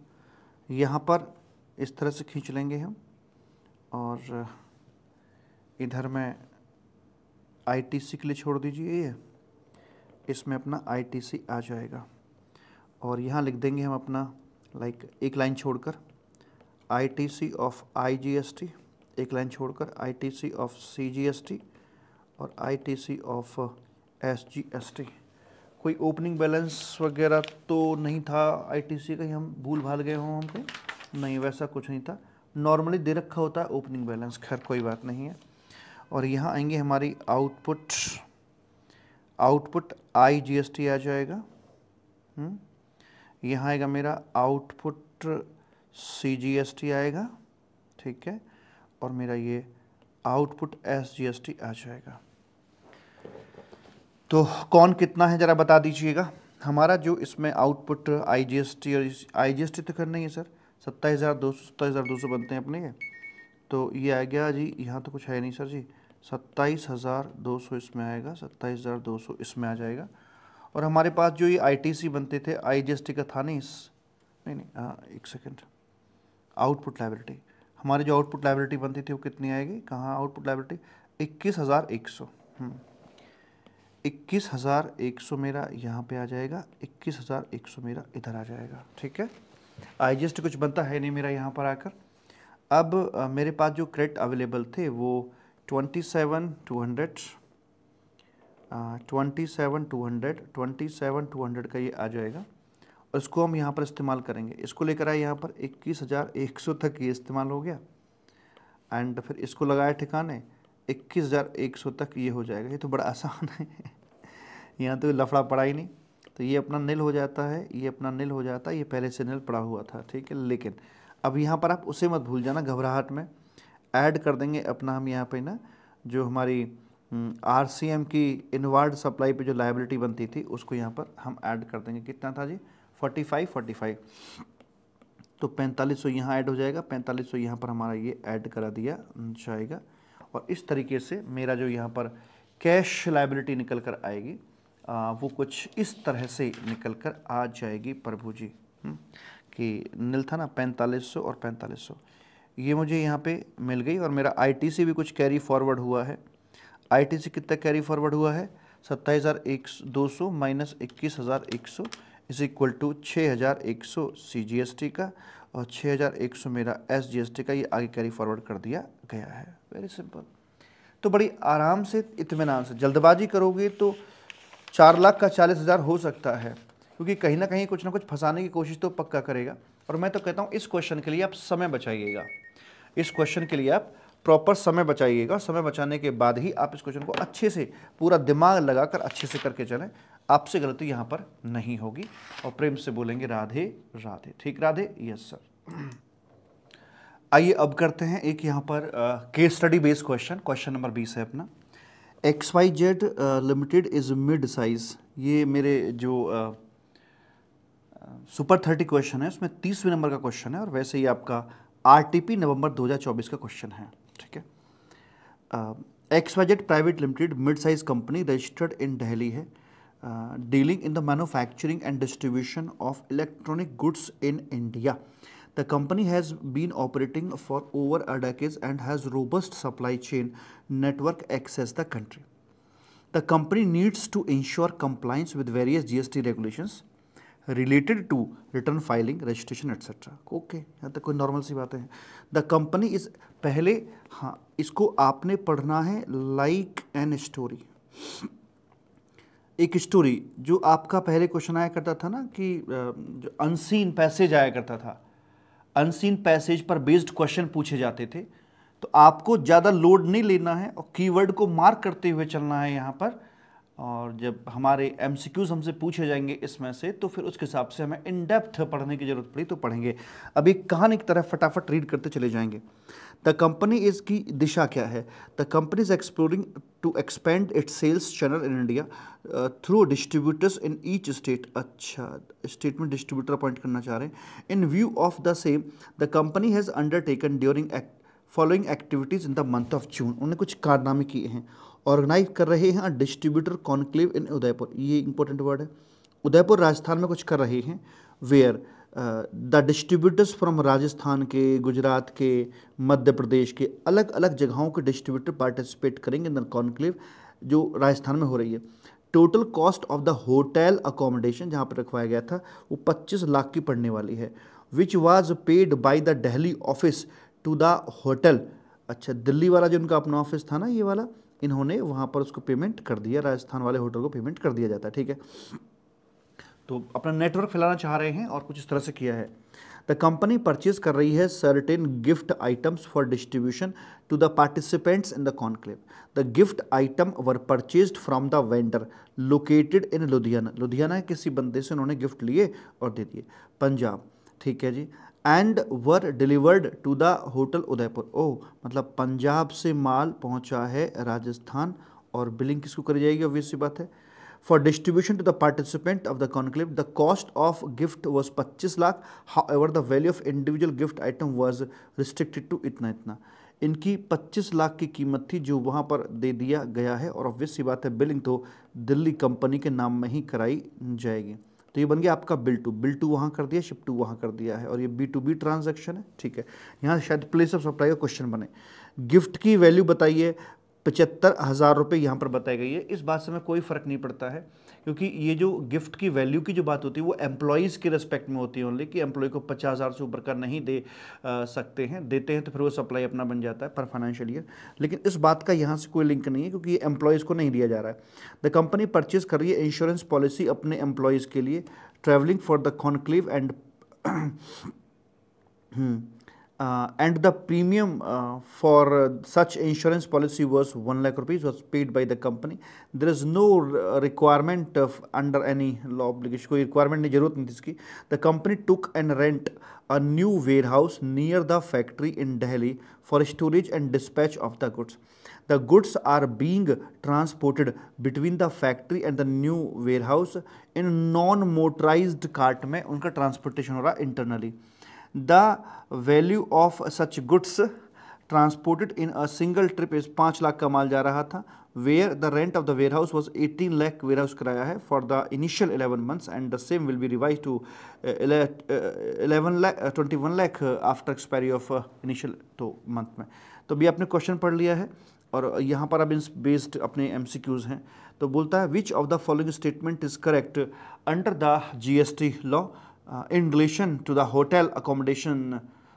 A: यहाँ पर इस तरह से खींच लेंगे हम, और इधर में आईटीसी के लिए छोड़ दीजिए ये, इसमें अपना आईटीसी आ जाएगा, और यहाँ लिख देंगे हम अपना एक लाइन छोड़कर आईटीसी ऑफ आईजीएसटी, एक लाइन छोड़कर आईटीसी ऑफ सीजीएसटी और आईटीसी ऑफ एसजीएसटी। कोई ओपनिंग बैलेंस वगैरह तो नहीं था आईटीसी का, हम भूल भाल गए हों हम पे, नहीं वैसा कुछ नहीं था, नॉर्मली दे रखा होता है ओपनिंग बैलेंस, खैर कोई बात नहीं है। और यहाँ आएंगे हमारी आउटपुट आईजीएसटी आ जाएगा, यहाँ आएगा मेरा आउटपुट सीजीएसटी आएगा, ठीक है, और मेरा ये आउटपुट एसजीएसटी आ जाएगा। तो कौन कितना है ज़रा बता दीजिएगा। हमारा जो इसमें आउटपुट आईजीएसटी और आईजीएसटी तो करना ही है सर, 27,200 बनते हैं अपने ये, तो ये आ गया जी, यहाँ तो कुछ है नहीं सर जी, 27,200 इसमें आएगा, 27,200 इसमें आ जाएगा। और हमारे पास जो ये आईटीसी बनते थे आईजीएसटी का था नहीं, एक सेकेंड, आउटपुट लायबिलिटी, हमारी जो आउटपुट लायबिलिटी बनती थी वो कितनी आएगी, कहाँ आउटपुट लायबिलिटी, 21,100, 21,100 मेरा यहाँ पे आ जाएगा, 21,100 मेरा इधर आ जाएगा। ठीक है, आईजीएसटी कुछ बनता है नहीं मेरा यहाँ पर आकर। अब मेरे पास जो क्रेडिट अवेलेबल थे वो 27,200 का ये आ जाएगा, और इसको हम यहाँ पर इस्तेमाल करेंगे। इसको लेकर आए यहाँ पर 21,100 तक ये इस्तेमाल हो गया, एंड फिर इसको लगाया ठिकाने 21,100 तक ये हो जाएगा। ये तो बड़ा आसान है यहाँ तो लफड़ा पड़ा ही नहीं, तो ये अपना नील हो जाता है, ये अपना नील हो जाता है, ये पहले से नील पड़ा हुआ था। ठीक है, लेकिन अब यहाँ पर आप उसे मत भूल जाना, घबराहट में ऐड कर देंगे अपना हम यहाँ पे ना, जो हमारी आरसीएम की इनवार्ड सप्लाई पे जो लायबिलिटी बनती थी उसको यहाँ पर हम ऐड कर देंगे। कितना था जी, 45, तो 4500 यहाँ ऐड हो जाएगा, 4500 यहाँ पर हमारा ये ऐड करा दिया जाएगा। और इस तरीके से मेरा जो यहाँ पर कैश लायबिलिटी निकल कर आएगी वो कुछ इस तरह से निकल कर आ जाएगी प्रभु जी, कि नील था ना 4500 और 4500, ये मुझे यहाँ पे मिल गई। और मेरा आईटीसी भी कुछ कैरी फॉरवर्ड हुआ है। आईटीसी कितना कैरी फॉरवर्ड हुआ है, 27,200 minus 21,100 is equal to 6,100 CGST का, और 6,100 मेरा एसजीएसटी का, ये आगे कैरी फॉरवर्ड कर दिया गया है। Very simple. तो बड़ी आराम से इत्मीनान से, जल्दबाजी करोगे तो 4,40,000 हो सकता है, क्योंकि कहीं ना कहीं कुछ ना कुछ फंसाने की कोशिश तो पक्का करेगा। और मैं तो कहता हूँ इस क्वेश्चन के लिए आप समय बचाइएगा, इस क्वेश्चन के लिए आप प्रॉपर समय बचाइएगा। समय बचाने के बाद ही आप इस क्वेश्चन को अच्छे से पूरा दिमाग लगाकर अच्छे से करके चलें, आपसे गलती यहाँ पर नहीं होगी। और प्रेम से बोलेंगे राधे राधे। ठीक, राधे, यस सर। आइए अब करते हैं एक यहाँ पर case study based question number 20 है अपना। XYZ limited is mid size, ये मेरे जो सुपर 30 क्वेश्चन है उसमें 30वें नंबर का क्वेश्चन है, और वैसे ही आपका आरटीपी नवंबर 2024 का क्वेश्चन है। ठीक है, XYZ private limited mid size company registered in Delhi है, dealing in the manufacturing and distribution of electronic goods in India. The company has been operating for over a decade and has robust supply chain network across the country. The company needs to ensure compliance with various GST regulations related to return filing, registration, etc. Okay, यहाँ तक कोई normal सी बातें हैं. The company is, पहले हाँ इसको आपने पढ़ना है लाइक एन स्टोरी. एक स्टोरी जो आपका पहले क्वेश्चन आया करता था ना कि जो अनसीन पैसेज आया करता था, अनसीन पैसेज पर बेस्ड क्वेश्चन पूछे जाते थे. तो आपको ज़्यादा लोड नहीं लेना है और कीवर्ड को मार्क करते हुए चलना है यहाँ पर. और जब हमारे एमसीक्यूज हमसे पूछे जाएंगे इसमें से, तो फिर उसके हिसाब से हमें इन डेप्थ पढ़ने की जरूरत पड़ी तो पढ़ेंगे. अभी कहानी की तरह फटाफट रीड करते चले जाएंगे. द कंपनी इज की दिशा क्या है? The company is exploring to expand its sales channel in India through distributors in each state. अच्छा, स्टेट में डिस्ट्रीब्यूटर अपॉइंट करना चाह रहे हैं. In view of the same the company has undertaken during following activities in the month of June. उन्होंने कुछ कारनामे किए हैं. ऑर्गेनाइज कर रहे हैं डिस्ट्रीब्यूटर कॉन्क्लेव इन उदयपुर. ये इंपॉर्टेंट वर्ड है. उदयपुर राजस्थान में कुछ कर रहे हैं. Where the distributors from Rajasthan के, गुजरात के, मध्य प्रदेश के अलग अलग जगहों के डिस्ट्रीब्यूटर पार्टिसिपेट करेंगे इन द कॉन्क्लेव जो राजस्थान में हो रही है. Total cost of the hotel accommodation जहाँ पर रखवाया गया था वो 25 लाख की पड़ने वाली है. Which was paid by the Delhi office to the hotel. अच्छा, दिल्ली वाला जो उनका अपना ऑफिस था ना ये वाला, इन्होंने वहाँ पर उसको पेमेंट कर दिया, राजस्थान वाले होटल को पेमेंट कर दिया जाता है. ठीक है, तो अपना नेटवर्क फैलाना चाह रहे हैं और कुछ इस तरह से किया है. द कंपनी परचेज कर रही है certain gift items for distribution to the participants in the conclave. The gift item were purchased from the vendor located in Ludhiana. Ludhiana के किसी बंदे से उन्होंने गिफ्ट लिए और दे दिए. पंजाब, ठीक है जी. And were delivered to the hotel Udaipur. Oh, मतलब पंजाब से माल पहुंचा है राजस्थान और बिलिंग किसको करी जाएगी? ऑब्वियस सी बात है. For distribution to the participant of the conclave the cost of gift was 25 lakh. However the value of individual gift item was restricted to इतना इतना. इनकी 25 लाख की कीमत थी जो वहाँ पर दे दिया गया है. और ऑब्वियस सी बात है बिलिंग तो दिल्ली कंपनी के नाम में ही कराई जाएगी. तो ये बन गया आपका बिल टू वहाँ कर दिया, शिप टू वहाँ कर दिया है. और ये B2B ट्रांजैक्शन है. ठीक है, यहाँ शायद प्लेस ऑफ सप्लाई का क्वेश्चन बने. गिफ्ट की वैल्यू बताइए, 75,000 रुपये यहाँ पर बताई गई है. इस बात से हमें कोई फ़र्क नहीं पड़ता है क्योंकि ये जो गिफ्ट की वैल्यू की जो बात होती है वो एम्प्लॉयज़ के रिस्पेक्ट में होती है ओनली, कि एम्प्लॉय को 50,000 से ऊपर का नहीं दे सकते हैं. देते हैं तो फिर वो सप्लाई अपना बन जाता है पर फाइनेंशियल ईयर. लेकिन इस बात का यहाँ से कोई लिंक नहीं है क्योंकि ये एम्प्लॉयज़ को नहीं दिया जा रहा है. द कंपनी परचेज कर रही है इंश्योरेंस पॉलिसी अपने एम्प्लॉयज़ के लिए, travelling for the conclave and the premium for such insurance policy was 1 lakh rupees was paid by the company. There is no requirement of under any law obligation, कोई requirement नहीं, जरूरत नहीं थी इसकी. The company took and rent a new warehouse near the factory in Delhi for storage and dispatch of the goods. The goods are being transported between the factory and the new warehouse in non-motorized cart में उनका transportation हो रहा internally. The value of such goods transported in a single trip is 5 lakh का माल जा रहा था. Where the rent of the warehouse was 18 lakh warehouse किराया है for the initial 11 months and the same will be revised to 21 lakh after expiry of initial तो month में. तो भी आपने क्वेश्चन पढ़ लिया है और यहाँ पर अब इन बेस्ड अपने MCQs हैं. तो बोलता है विच of the following statement is correct under the GST law in relation to the hotel accommodation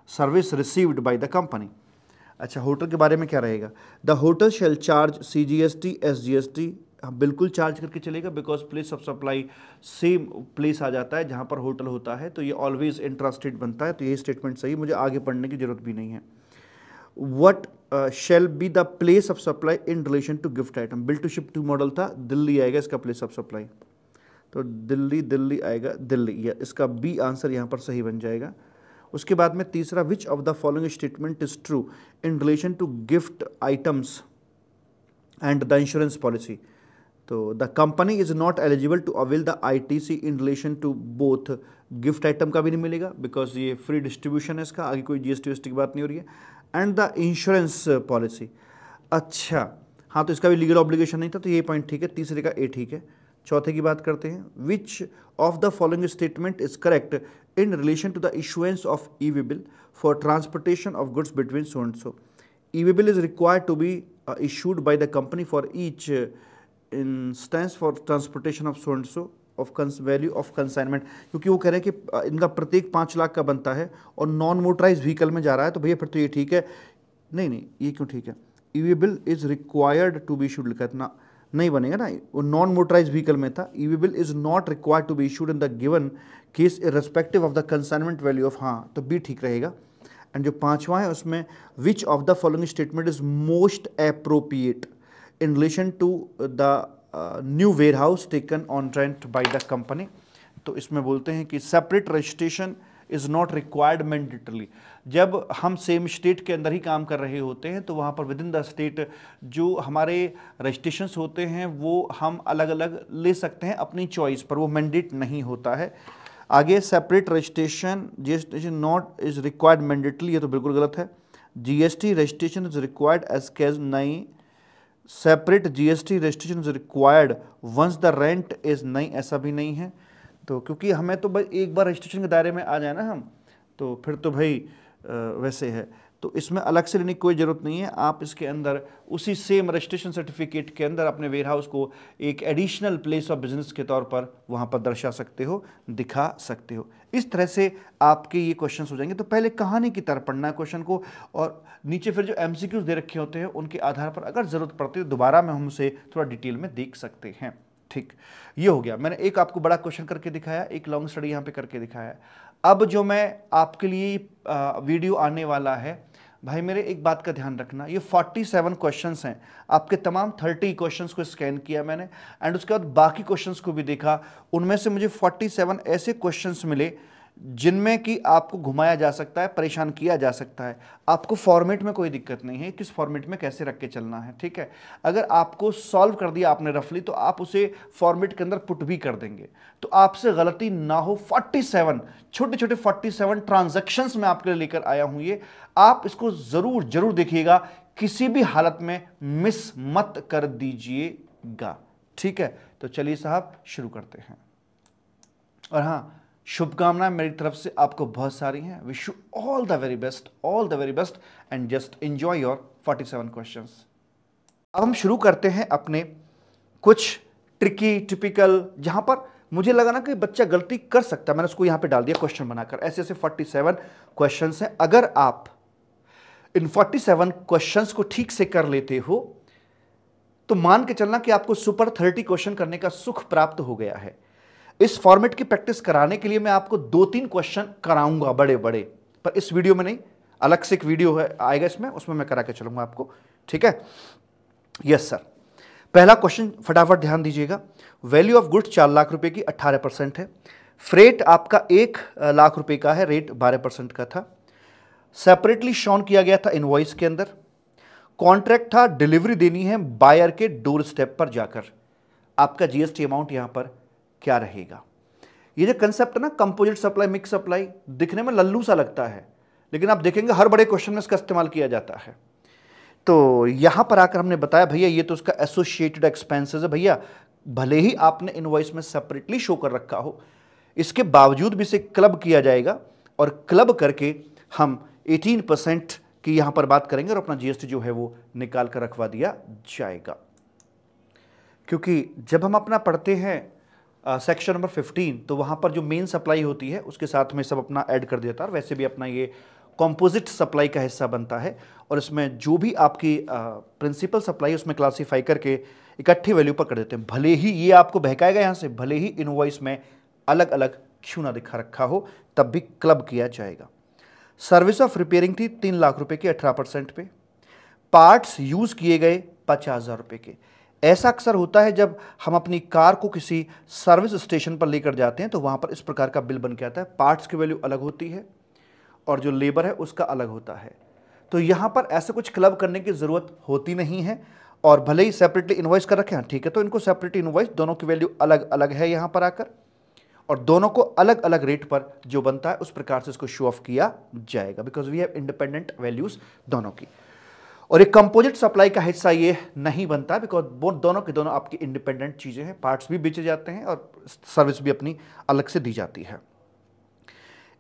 A: service received by the company. अच्छा, होटल के बारे में क्या रहेगा? The hotel shall charge CGST SGST. बिल्कुल चार्ज करके चलेगा because place of supply same place आ जाता है जहाँ पर होटल होता है, तो ये ऑलवेज इंट्रास्टेट बनता है. तो ये स्टेटमेंट सही, मुझे आगे पढ़ने की जरूरत भी नहीं है. What shall be the place of supply in relation to gift item. Bill to ship to model था, दिल्ली आएगा इसका प्लेस ऑफ सप्लाई. तो दिल्ली आएगा दिल्ली, या इसका बी आंसर यहाँ पर सही बन जाएगा. उसके बाद में तीसरा, which of the following statement is true in relation to gift items and the insurance policy. तो the company is not eligible to avail the ITC in relation to both. Gift item का भी नहीं मिलेगा because ये free distribution है इसका, आगे कोई GST की बात नहीं हो रही है. And the insurance policy. अच्छा हाँ, तो इसका भी लीगल ऑब्लिगेशन नहीं था, तो ये पॉइंट ठीक है, तीसरे का ए ठीक है। चौथे की बात करते हैं, which of the following statement is correct in relation to the issuance of E way bill for transportation of goods between so and so. E way bill is required to be issued by the company for each instance for transportation of so and so of value of consignment, क्योंकि वो कह रहे हैं कि इनका प्रत्येक 5 लाख का बनता है और नॉन मोटराइज व्हीकल में जा रहा है, तो भैया फिर तो ये ठीक है। नहीं, ये क्यों ठीक है? E way bill is required to be issued लिखा था, नहीं बनेगा ना, वो नॉन मोटराइज व्हीकल में था। E way bill is not required to be issued in the given case irrespective of the consignment value of, हाँ तो बी ठीक रहेगा। एंड जो पांचवा है उसमें which of the following statement is most appropriate in relation to the new warehouse taken on rent by the company. तो इसमें बोलते हैं कि separate registration is not required mandatorily. जब हम सेम स्टेट के अंदर ही काम कर रहे होते हैं तो वहाँ पर विद इन द स्टेट जो हमारे रजिस्ट्रेशंस होते हैं वो हम अलग अलग ले सकते हैं अपनी चॉइस पर, वो मैंडेट नहीं होता है। आगे separate registration GST not is required mandatorily, ये तो बिल्कुल गलत है। GST registration is required as case, नहीं। Separate GST registration is required once the rent is, नहीं ऐसा भी नहीं है। तो क्योंकि हमें तो भाई एक बार रजिस्ट्रेशन के दायरे में आ जाए ना हम, तो फिर तो भाई वैसे है, तो इसमें अलग से लेने की कोई ज़रूरत नहीं है। आप इसके अंदर उसी सेम रजिस्ट्रेशन सर्टिफिकेट के अंदर अपने वेयर हाउस को एक एडिशनल प्लेस ऑफ बिजनेस के तौर पर वहाँ पर दर्शा सकते हो, दिखा सकते हो। इस तरह से आपके ये क्वेश्चंस हो जाएंगे। तो पहले कहानी की तरह पढ़ना है क्वेश्चन को, और नीचे फिर जो एमसीक्यूज दे रखे होते हैं उनके आधार पर अगर ज़रूरत पड़ती है दोबारा में हम उसे थोड़ा डिटेल में देख सकते हैं। ठीक, ये हो गया। मैंने एक आपको बड़ा क्वेश्चन करके दिखाया, एक लॉन्ग स्टडी यहाँ पे करके दिखाया। अब जो मैं आपके लिए वीडियो आने वाला है, भाई मेरे एक बात का ध्यान रखना, ये 47 क्वेश्चंस हैं। आपके तमाम 30 क्वेश्चंस को स्कैन किया मैंने, एंड उसके बाद बाकी क्वेश्चंस को भी देखा। उनमें से मुझे 47 ऐसे क्वेश्चंस मिले जिनमें कि आपको घुमाया जा सकता है, परेशान किया जा सकता है। आपको फॉर्मेट में कोई दिक्कत नहीं है, किस फॉर्मेट में कैसे रख के चलना है, ठीक है। अगर आपको सॉल्व कर दिया आपने रफली, तो आप उसे फॉर्मेट के अंदर पुट भी कर देंगे, तो आपसे गलती ना हो। 47 छोटे छोटे 47 ट्रांजैक्शंस में आपके लिए लेकर आया हूं। ये आप इसको जरूर जरूर देखिएगा, किसी भी हालत में मिस मत कर दीजिएगा, ठीक है। तो चलिए साहब शुरू करते हैं। और हाँ, शुभकामनाएं मेरी तरफ से आपको बहुत सारी हैं। Wish you all the very best, all the very best, and just enjoy your 47 questions. अब हम शुरू करते हैं अपने कुछ ट्रिकी टिपिकल, जहां पर मुझे लगा ना कि बच्चा गलती कर सकता है, मैंने उसको यहां पे डाल दिया क्वेश्चन बनाकर। ऐसे ऐसे 47 क्वेश्चंस हैं। अगर आप इन 47 क्वेश्चंस को ठीक से कर लेते हो तो मान के चलना कि आपको सुपर 30 क्वेश्चन करने का सुख प्राप्त हो गया है। इस फॉर्मेट की प्रैक्टिस कराने के लिए मैं आपको 2-3 क्वेश्चन कराऊंगा बड़े बड़े, पर इस वीडियो में नहीं, अलग से एक वीडियो है आएगा इसमें, उसमें मैं करा के चलूंगा आपको, ठीक है। Yes sir. पहला क्वेश्चन फटाफट ध्यान दीजिएगा। वैल्यू ऑफ गुड्स 4 लाख रुपए की 18% है। फ्रेट आपका 1 लाख रुपए का है, रेट 12% का था। सेपरेटली शॉन किया गया था इनवॉइस के अंदर। कॉन्ट्रैक्ट था डिलीवरी देनी है बायर के डोर स्टेप पर जाकर। आपका जीएसटी अमाउंट यहां पर क्या रहेगा? ये जो कंसेप्ट है ना, कंपोजिट सप्लाई, मिक्स सप्लाई, दिखने में लल्लू सा लगता है, लेकिन आप देखेंगे हर बड़े क्वेश्चन में इसका इस्तेमाल किया जाता है। तो यहां पर आकर हमने बताया भैया ये तो उसका एसोसिएटेड एक्सपेंसेस है। भैया भले ही आपने इनवॉइस में सेपरेटली शो कर रखा हो, इसके बावजूद भी इसे क्लब किया जाएगा, और क्लब करके हम 18% की यहां पर बात करेंगे और अपना जीएसटी जो है वो निकाल कर रखवा दिया जाएगा। क्योंकि जब हम अपना पढ़ते हैं सेक्शन नंबर 15, तो वहाँ पर जो मेन सप्लाई होती है उसके साथ में सब अपना ऐड कर देता है, और वैसे भी अपना ये कंपोजिट सप्लाई का हिस्सा बनता है, और इसमें जो भी आपकी प्रिंसिपल सप्लाई उसमें क्लासीफाई करके इकट्ठी वैल्यू पर कर देते हैं। भले ही ये आपको बहकाएगा यहाँ से, भले ही इनवॉइस में अलग अलग क्यों ना दिखा रखा हो, तब भी क्लब किया जाएगा। सर्विस ऑफ रिपेयरिंग थी 3 लाख रुपए की 18% पे। पार्ट्स यूज़ किए गए 50,000 रुपये के। ऐसा अक्सर होता है जब हम अपनी कार को किसी सर्विस स्टेशन पर लेकर जाते हैं, तो वहाँ पर इस प्रकार का बिल बन के आता है। पार्ट्स की वैल्यू अलग होती है और जो लेबर है उसका अलग होता है। तो यहाँ पर ऐसे कुछ क्लब करने की ज़रूरत होती नहीं है, और भले ही सेपरेटली इनवॉइस कर रखे हैं, ठीक है, तो इनको सेपरेटली इनवॉइस, दोनों की वैल्यू अलग अलग है यहाँ पर आकर, और दोनों को अलग अलग रेट पर जो बनता है उस प्रकार से इसको शो ऑफ किया जाएगा, because we have independent values दोनों की। और एक कंपोजिट सप्लाई का हिस्सा ये नहीं बनता, बिकॉज वो दोनों के दोनों आपकी इंडिपेंडेंट चीजें हैं, पार्ट्स भी बेचे जाते हैं और सर्विस भी अपनी अलग से दी जाती है।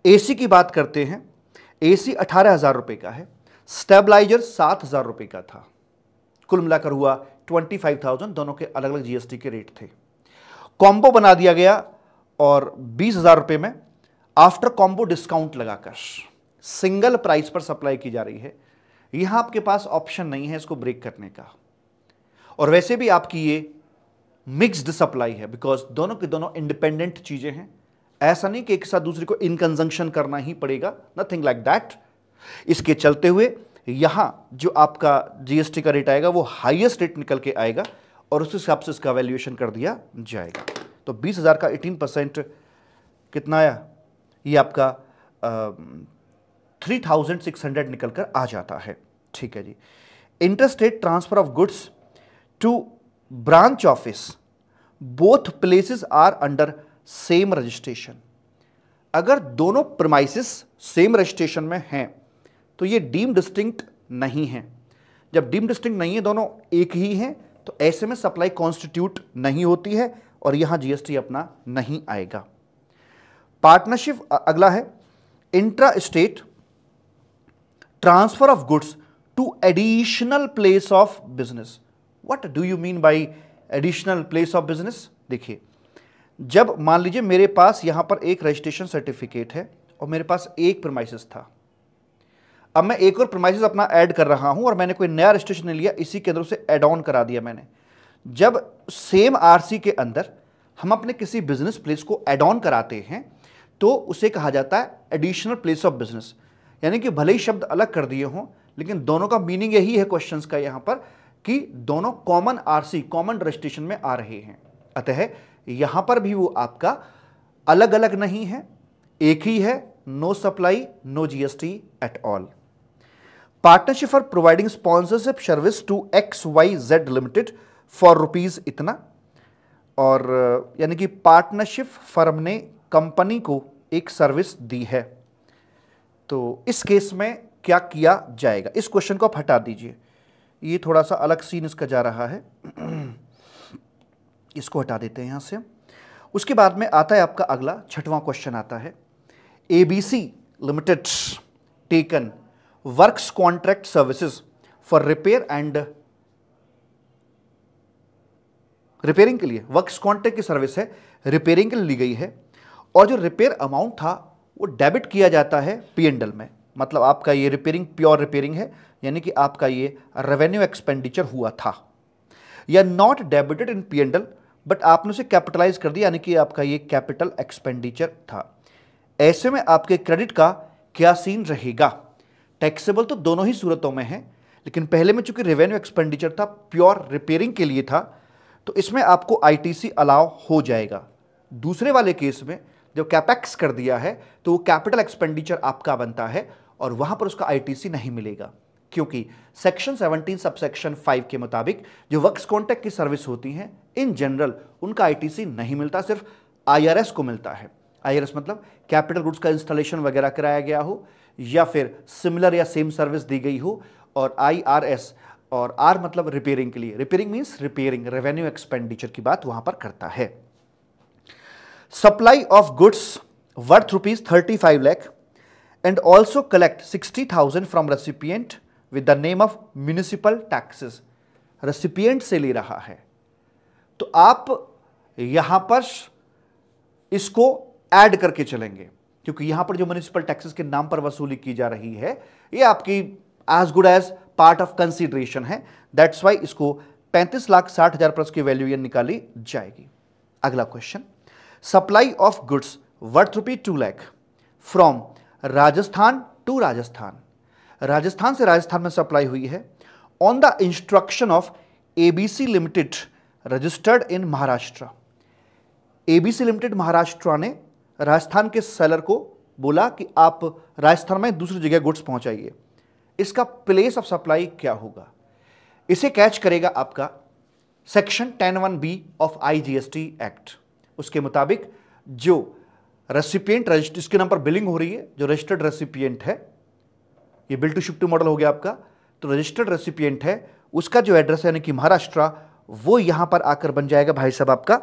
A: एसी की बात करते हैं, एसी 18,000 रुपए का है, स्टेबलाइजर 7,000 रुपए का था, कुल मिलाकर हुआ 25,000, दोनों के अलग अलग जीएसटी के रेट थे। कॉम्बो बना दिया गया और 20,000 रुपए में आफ्टर कॉम्बो डिस्काउंट लगाकर सिंगल प्राइस पर सप्लाई की जा रही है। यहां आपके पास ऑप्शन नहीं है इसको ब्रेक करने का, और वैसे भी आपकी ये मिक्स्ड सप्लाई है, बिकॉज दोनों के दोनों इंडिपेंडेंट चीजें हैं। ऐसा नहीं कि एक साथ दूसरे को इन कंजंक्शन करना ही पड़ेगा, नथिंग लाइक दैट। इसके चलते हुए यहां जो आपका जीएसटी का रेट आएगा वो हाईएस्ट रेट निकल के आएगा और उस हिसाब से इसका वैल्यूएशन कर दिया जाएगा। तो 20,000 का 18% कितना आया, ये आपका 3,600 निकल कर आ जाता है। ठीक है जी। Interstate transfer of goods to branch office, both places are under same registration. अगर दोनों प्रीमाइसेस सेम रजिस्ट्रेशन में हैं तो ये डीम डिस्टिंक्ट नहीं है। जब डीम डिस्टिंक्ट नहीं है, दोनों एक ही हैं, तो ऐसे में सप्लाई कॉन्स्टिट्यूट नहीं होती है और यहां जीएसटी अपना नहीं आएगा। पार्टनरशिप अगला है, intra state transfer of goods to additional place of business. What do you mean by additional place of business? देखिए, जब मान लीजिए मेरे पास यहां पर एक रजिस्ट्रेशन सर्टिफिकेट है और मेरे पास एक प्रीमाइसेस था, अब मैं एक और प्रीमाइसेस अपना ऐड कर रहा हूं और मैंने कोई नया रजिस्ट्रेशन लिया, इसी के अंदर से ऐड ऑन करा दिया मैंने। जब सेम आरसी के अंदर हम अपने किसी बिजनेस प्लेस को ऐड ऑन कराते हैं तो उसे कहा जाता है एडिशनल प्लेस ऑफ बिजनेस। यानी कि भले ही शब्द अलग कर दिए हों, लेकिन दोनों का मीनिंग यही है क्वेश्चंस का यहां पर, कि दोनों कॉमन आरसी कॉमन रजिस्ट्रेशन में आ रहे हैं। अतः यहां पर भी वो आपका अलग अलग नहीं है, एक ही है, no supply no GST at all. Partnership for providing sponsorship service to XYZ limited for rupees इतना, और यानी कि पार्टनरशिप फर्म ने कंपनी को एक सर्विस दी है, तो इस केस में क्या किया जाएगा? इस क्वेश्चन को आप हटा दीजिए, ये थोड़ा सा अलग सीन इसका जा रहा है, इसको हटा देते हैं यहां से। उसके बाद में आता है आपका अगला 6वां क्वेश्चन आता है, ABC limited taken works contract services for repair and repairing के लिए, वर्क्स कॉन्ट्रैक्ट की सर्विस है, रिपेयरिंग के लिए ली गई है, और जो रिपेयर अमाउंट था वो डेबिट किया जाता है P&L में। मतलब आपका ये रिपेयरिंग प्योर रिपेयरिंग है, यानी कि आपका ये रेवेन्यू एक्सपेंडिचर हुआ था, या not debited in P&L but आपने उसे कैपिटलाइज कर दिया, यानी कि आपका ये कैपिटल एक्सपेंडिचर था। ऐसे में आपके क्रेडिट का क्या सीन रहेगा? टैक्सेबल तो दोनों ही सूरतों में है, लेकिन पहले में चूंकि रेवेन्यू एक्सपेंडिचर था, प्योर रिपेयरिंग के लिए था, तो इसमें आपको आईटीसी अलाउ हो जाएगा। दूसरे वाले केस में जब कैपेक्स कर दिया है तो वो कैपिटल एक्सपेंडिचर आपका बनता है और वहां पर उसका आईटीसी नहीं मिलेगा, क्योंकि सेक्शन 17 सबसेक्शन 5 के मुताबिक जो वर्क्स कॉन्ट्रैक्ट की सर्विस होती हैं इन जनरल उनका आईटीसी नहीं मिलता, सिर्फ आईआरएस को मिलता है। आईआरएस मतलब कैपिटल गुड्स का इंस्टॉलेशन वगैरह कराया गया हो या फिर सिमिलर या सेम सर्विस दी गई हो, और आईआरएस और आर मतलब रिपेयरिंग के लिए, repairing means repairing, revenue expenditure की बात वहां पर करता है। Supply of goods worth ₹35 lakh and also collect 60,000 from recipient with the name of municipal taxes. Recipient से ले रहा है तो आप यहां पर इसको ऐड करके चलेंगे, क्योंकि यहां पर जो म्युनिसिपल टैक्सेस के नाम पर वसूली की जा रही है ये आपकी as good as part of consideration है। दैट्स वाई इसको 35,60,000 पर उसकी वैल्यू निकाली जाएगी। अगला question, supply of goods worth ₹2 lakh from Rajasthan to Rajasthan. Rajasthan से राजस्थान में सप्लाई हुई है on the instruction of ABC limited registered in Maharashtra. ABC limited Maharashtra ने राजस्थान के सेलर को बोला कि आप राजस्थान में दूसरी जगह गुड्स पहुंचाइए। इसका प्लेस ऑफ सप्लाई क्या होगा? इसे कैच करेगा आपका section 10(1)(b) of IGST act. उसके मुताबिक जो रेसिपिएंट जिसके नाम पर बिलिंग हो रही है, जो रजिस्टर्ड रेसिपिएंट है, ये bill to ship to model हो गया आपका, तो रजिस्टर्ड रेसिपिएंट है उसका जो एड्रेस है यानी कि महाराष्ट्र, वो यहां पर आकर बन जाएगा भाई साहब आपका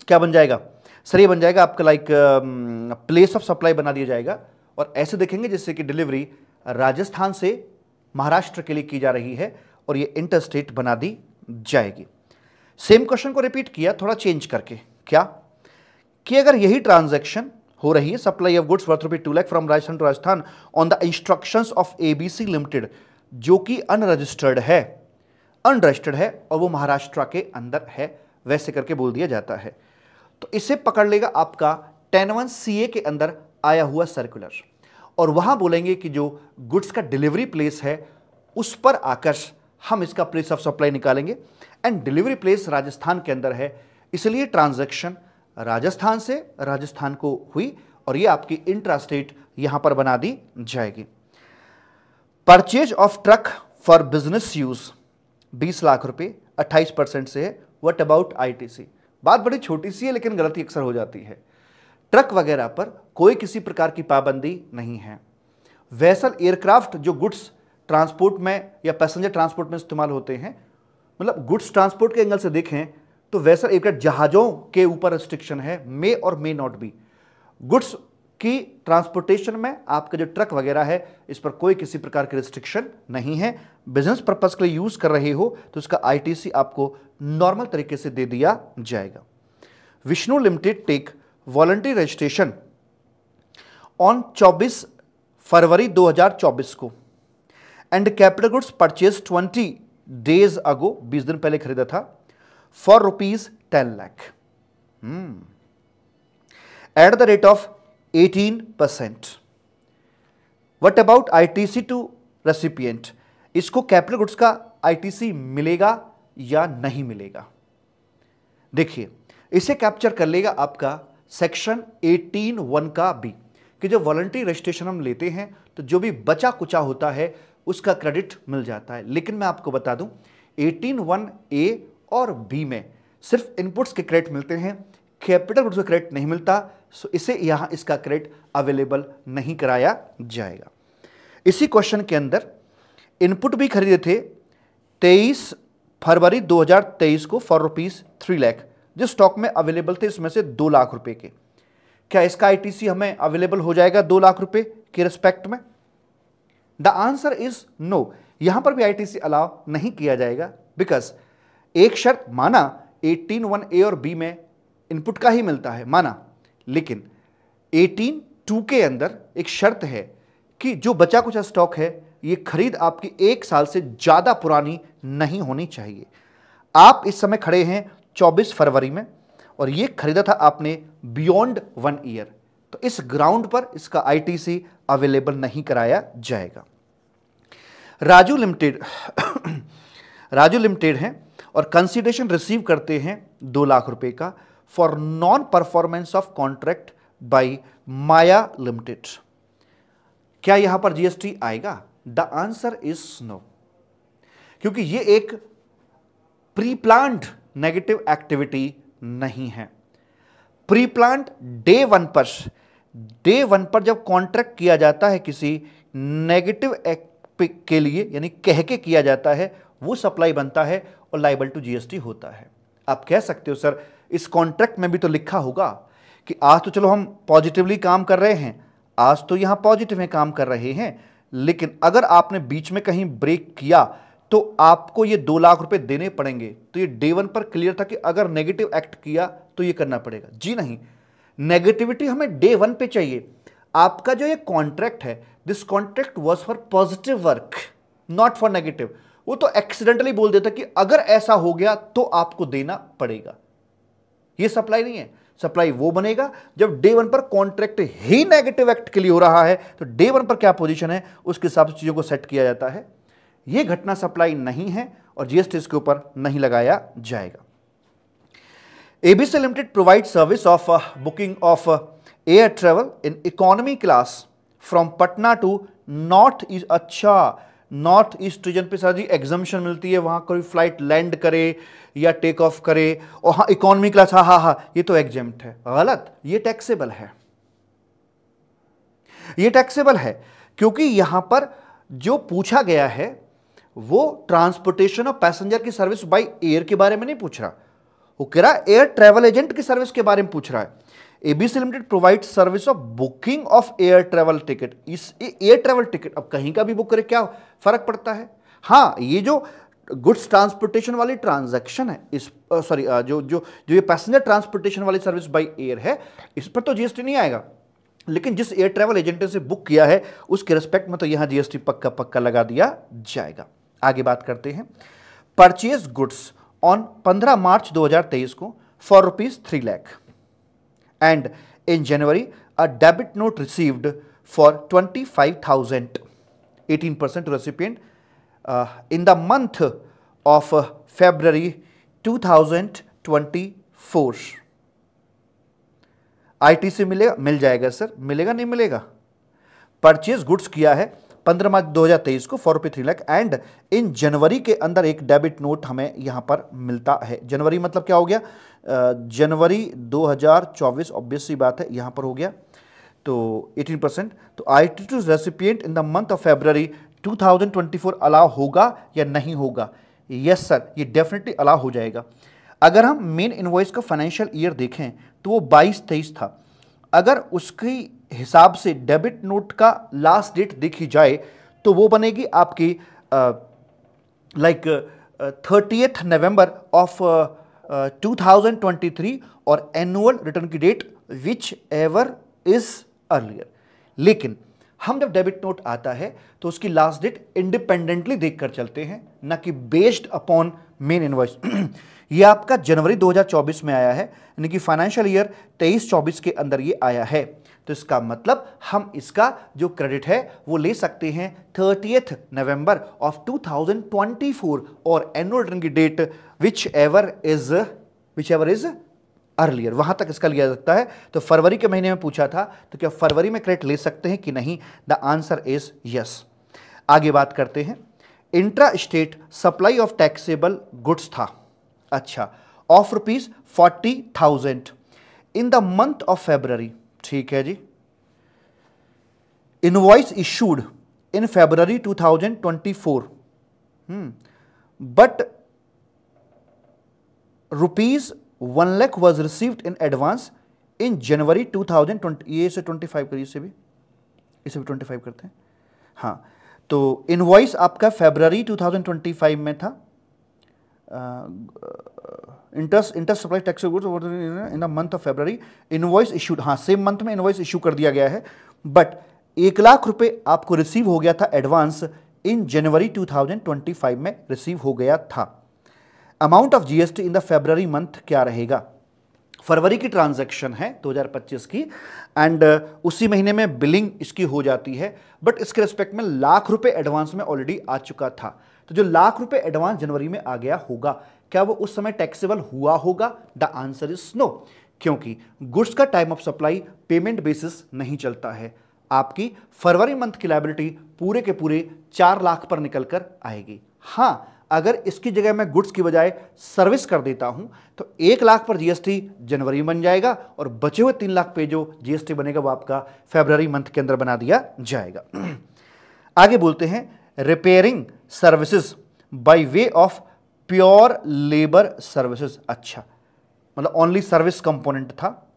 A: क्या बन जाएगा सर, ये बन जाएगा आपका लाइक प्लेस ऑफ सप्लाई बना दिया जाएगा। और ऐसे देखेंगे जैसे कि डिलीवरी राजस्थान से महाराष्ट्र के लिए की जा रही है और ये इंटरस्टेट बना दी जाएगी। सेम क्वेश्चन को रिपीट किया थोड़ा चेंज करके, क्या कि अगर यही ट्रांजैक्शन हो रही है supply of goods worth ₹2 lakh from Rajasthan to Rajasthan on the instructions of ABC limited, जो कि अनरजिस्टर्ड है और वो महाराष्ट्र के अंदर है, वैसे करके बोल दिया जाता है, तो इसे पकड़ लेगा आपका 10(1) CA के अंदर आया हुआ सर्कुलर, और वहां बोलेंगे कि जो गुड्स का डिलीवरी प्लेस है उस पर आकर हम इसका प्लेस ऑफ सप्लाई निकालेंगे, एंड डिलीवरी प्लेस राजस्थान के अंदर है, इसलिए ट्रांजैक्शन राजस्थान से राजस्थान को हुई और ये आपकी इंट्रास्टेट यहां पर बना दी जाएगी। Purchase of truck for business use 20 lakh रुपए 28% से है। What about ITC? बात बड़ी छोटी सी है लेकिन गलती अक्सर हो जाती है। ट्रक वगैरह पर कोई किसी प्रकार की पाबंदी नहीं है। वेसल एयरक्राफ्ट जो गुड्स ट्रांसपोर्ट में या पैसेंजर ट्रांसपोर्ट में इस्तेमाल होते हैं, मतलब गुड्स ट्रांसपोर्ट के एंगल से देखें तो वेसल एयरक्राफ्ट जहाजों के ऊपर रिस्ट्रिक्शन है, मे और मे नॉट बी। गुड्स की ट्रांसपोर्टेशन में आपका जो ट्रक वगैरह है इस पर कोई किसी प्रकार की रिस्ट्रिक्शन नहीं है। बिजनेस पर्पस के लिए यूज कर रहे हो तो इसका आईटीसी आपको नॉर्मल तरीके से दे दिया जाएगा। Vishnu limited take voluntary registration on 24 February 2024 को and capital goods purchase 20 days ago, 20 दिन पहले खरीदा था, for ₹10 lakh at the rate of 18%। What about ITC to recipient? इसको कैपिटल गुड्स का आईटीसी मिलेगा या नहीं मिलेगा? देखिए, इसे कैप्चर कर लेगा आपका सेक्शन 18(1) का बी, कि जो वॉलंटरी रजिस्ट्रेशन हम लेते हैं तो जो भी बचा कुचा होता है उसका क्रेडिट मिल जाता है। लेकिन मैं आपको बता दूं 18(1)A और बी में सिर्फ इनपुट्स के क्रेडिट मिलते हैं, कैपिटल गुड्स का क्रेडिट नहीं मिलता, सो इसे यहां इसका क्रेडिट अवेलेबल नहीं कराया जाएगा। इसी क्वेश्चन के अंदर इनपुट भी खरीदे थे 23 फरवरी 2023 को फॉर ₹3 लाख, जो स्टॉक में अवेलेबल थे इसमें से 2 लाख रुपए के। क्या इसका आईटीसी हमें अवेलेबल हो जाएगा 2 लाख रुपए के रिस्पेक्ट में? The answer is no. यहां पर भी आईटीसी अलाउ नहीं किया जाएगा, बिकॉज एक शर्त माना 18(1)A और बी में इनपुट का ही मिलता है, माना, लेकिन 18(2) के अंदर एक शर्त है कि जो बचा कुछ स्टॉक है ये खरीद आपकी 1 साल से ज्यादा पुरानी नहीं होनी चाहिए। आप इस समय खड़े हैं 24 फरवरी में और ये खरीदा था आपने बियॉन्ड 1 ईयर, तो इस ग्राउंड पर इसका आईटीसी अवेलेबल नहीं कराया जाएगा। राजू लिमिटेड है और कंसिडरेशन रिसीव करते हैं 2 लाख रुपए का for non performance of contract by Maya limited. क्या यहां पर जीएसटी आएगा? द आंसर इज नो, क्योंकि ये एक प्री प्लान्ड नेगेटिव एक्टिविटी नहीं है। प्री प्लान्ड डे वन पर जब कॉन्ट्रैक्ट किया जाता है किसी नेगेटिव के लिए, यानी कह के किया जाता है, वो सप्लाई बनता है और लायबल टू जीएसटी होता है। आप कह सकते हो सर इस कॉन्ट्रैक्ट में भी तो लिखा होगा कि आज तो चलो हम पॉजिटिवली काम कर रहे हैं, आज तो यहां पॉजिटिव में काम कर रहे हैं, लेकिन अगर आपने बीच में कहीं ब्रेक किया तो आपको ये 2 लाख रुपए देने पड़ेंगे। तो ये डे 1 पर क्लियर था कि अगर नेगेटिव एक्ट किया तो ये करना पड़ेगा। जी नहीं, नेगेटिविटी हमें डे 1 पे चाहिए। आपका जो ये कॉन्ट्रैक्ट है, this contract was for positive work not for negative. वो तो एक्सीडेंटली बोल देता कि अगर ऐसा हो गया तो आपको देना पड़ेगा। ये सप्लाई नहीं है। सप्लाई वो बनेगा जब डे 1 पर कॉन्ट्रैक्ट ही नेगेटिव एक्ट के लिए हो रहा है, तो डे 1 पर क्या पोजीशन है उसके हिसाब से चीजों को सेट किया जाता है। यह घटना सप्लाई नहीं है और जीएसटी इसके ऊपर नहीं लगाया जाएगा। ABC limited provide service of booking of air travel in economy class from Patna to north east. अच्छा, नॉर्थ ईस्ट रीजन पे सर जी एग्जम्पशन मिलती है, वहां कोई फ्लाइट लैंड करे या टेक ऑफ करे, और हाँ इकोनॉमी क्लास, हाँ ये तो एग्जेम्प्ट है। गलत, ये टैक्सेबल है। ये टैक्सेबल है क्योंकि यहां पर जो पूछा गया है वो ट्रांसपोर्टेशन ऑफ पैसेंजर की सर्विस बाय एयर के बारे में नहीं पूछ रहा, वो कह रहा है एयर ट्रेवल एजेंट की सर्विस के बारे में पूछ रहा है। ABC limited provide service of booking of air travel ticket. इस एयर ट्रेवल टिकट अब कहीं का भी बुक करे क्या फर्क पड़ता है? हाँ, ये जो गुड्स ट्रांसपोर्टेशन वाली ट्रांजैक्शन है, इस सॉरी जो ये पैसेंजर ट्रांसपोर्टेशन वाली सर्विस बाय एयर है, इस पर तो जीएसटी नहीं आएगा, लेकिन जिस एयर ट्रैवल एजेंट से बुक किया है उसके रिस्पेक्ट में तो यहां जीएसटी पक्का पक्का लगा दिया जाएगा। आगे बात करते हैं। परचेज गुड्स ऑन 15 मार्च 2023 को for ₹3 lakh and in January a debit note received for 25,000, 18% to recipient in the month of February 2024। ITC मिलेगा? मिल जाएगा सर, मिलेगा नहीं मिलेगा? परचेज गुड्स किया है 15 मार्च 2023 को फॉर ₹3 लाख एंड इन जनवरी के अंदर एक डेबिट नोट हमें यहां पर मिलता है। जनवरी मतलब क्या हो गया? जनवरी 2024, ऑब्वियस सी बात है, यहां पर हो गया तो 18%। तो ITC recipient in the month of February 2024 allow होगा या नहीं होगा? यस सर, ये डेफिनेटली अलाउ हो जाएगा। अगर हम मेन इनवॉइस का फाइनेंशियल ईयर देखें तो वो 22-23 था। अगर उसके हिसाब से डेबिट नोट का लास्ट डेट देखी जाए तो वो बनेगी आपकी 30th नवंबर ऑफ 2023 और एनुअल रिटर्न की date whichever is earlier. लेकिन हम जब डेबिट नोट आता है तो उसकी लास्ट डेट इंडिपेंडेंटली देखकर चलते हैं, ना कि बेस्ड अपॉन मेन इनवॉइस। ये आपका जनवरी 2024 में आया है, यानी कि फाइनेंशियल ईयर 23-24 के अंदर ये आया है, तो इसका मतलब हम इसका जो क्रेडिट है वो ले सकते हैं 30th नवंबर ऑफ 2024 और एनुअल रिटर्न की date whichever is earlier, वहां तक इसका लिया जा सकता है। तो फरवरी के महीने में पूछा था, तो क्या फरवरी में क्रेडिट ले सकते हैं कि नहीं? The answer is yes. आगे बात करते हैं। Intra state supply of taxable goods था, अच्छा, of ₹40,000 in the month of February, ठीक है जी। Invoice issued in February 2024, but ₹1 lakh was received in advance in January 2020। ये से 25 करिए, इसे भी 25 करते हैं। हाँ, तो इनवॉइस आपका February 2025 में था। Inter supply tax goods in the month of February, invoice issued, हाँ सेम मंथ में इनवॉइस इशू कर दिया गया है, बट 1 लाख रुपए आपको रिसीव हो गया था एडवांस इन जनवरी 2025 में रिसीव हो गया था। Amount of GST in the February month क्या रहेगा? फरवरी की ट्रांजैक्शन है 2025 की, एंड उसी महीने में बिलिंग इसकी हो जाती है, बट इसके रिस्पेक्ट में ₹1 लाख एडवांस में ऑलरेडी आ चुका था। तो जो ₹1 लाख एडवांस जनवरी में आ गया होगा, क्या वो उस समय टैक्सेबल हुआ होगा? द आंसर इज नो, क्योंकि गुड्स का time of supply payment basis नहीं चलता है। आपकी फरवरी मंथ की लायबिलिटी पूरे के पूरे 4 लाख पर निकल कर आएगी। हाँ, अगर इसकी जगह मैं गुड्स की बजाय सर्विस कर देता हूं तो 1 लाख पर जीएसटी जनवरी में बन जाएगा और बचे हुए 3 लाख पे जो जीएसटी बनेगा वो आपका फरवरी मंथ के अंदर बना दिया जाएगा। आगे बोलते हैं repairing services by way of pure labour services, अच्छा, मतलब ओनली सर्विस कंपोनेंट था,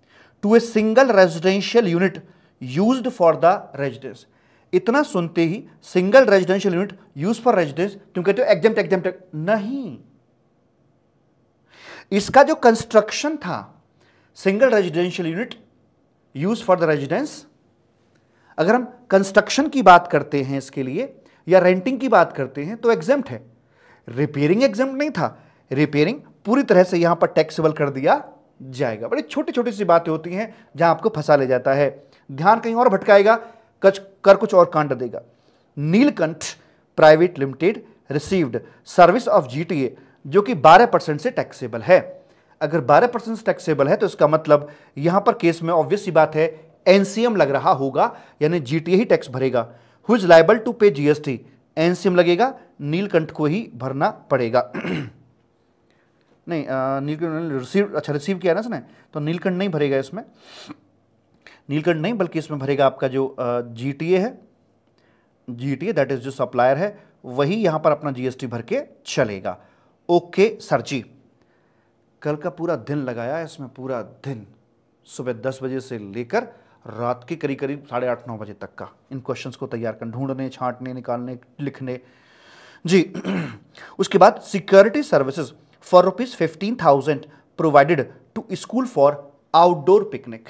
A: to a single residential unit used for the residence. इतना सुनते ही single residential unit use for residence तुम कहते हो एग्जेम्प्ट नहीं। इसका जो कंस्ट्रक्शन था single residential unit use for the residence, अगर हम कंस्ट्रक्शन की बात करते हैं इसके लिए या रेंटिंग की बात करते हैं तो एग्जेम्प्ट है। रिपेयरिंग एग्जेम्प्ट नहीं था, रिपेयरिंग पूरी तरह से यहां पर टैक्सेबल कर दिया जाएगा। बड़ी छोटी छोटी सी बातें होती हैं जहां आपको फंसा ले जाता है, ध्यान कहीं और भटकाएगा, कर कुछ और कांड देगा। Neelkanth private limited received service of GTA, जो कि 12% से टैक्सेबल है। अगर 12% से टैक्सेबल है तो इसका मतलब यहां पर केस में ऑब्वियस सी बात है एनसीएम लग रहा होगा, यानी जीटीए ही टैक्स भरेगा। हु इज लायबल टू पे जीएसटी, एनसीएम लगेगा, नीलकंठ को ही भरना पड़ेगा। नहीं, नीलकंठ रिसीव, अच्छा रिसीव किया ना इसने, तो नीलकंठ नहीं भरेगा इसमें, नीलकंठ नहीं, बल्कि इसमें भरेगा आपका जो जीटीए है, जीटीए दैट इज जो सप्लायर है वही यहां पर अपना जीएसटी भर के चलेगा। ओके सर जी, कल का पूरा दिन लगाया इसमें, पूरा दिन सुबह 10 बजे से लेकर रात के करीब करीब 8:30-9 बजे तक का इन क्वेश्चंस को तैयार कर, ढूंढने, छांटने, निकालने, लिखने जी। उसके बाद security services for ₹15,000 provided to school for outdoor picnic.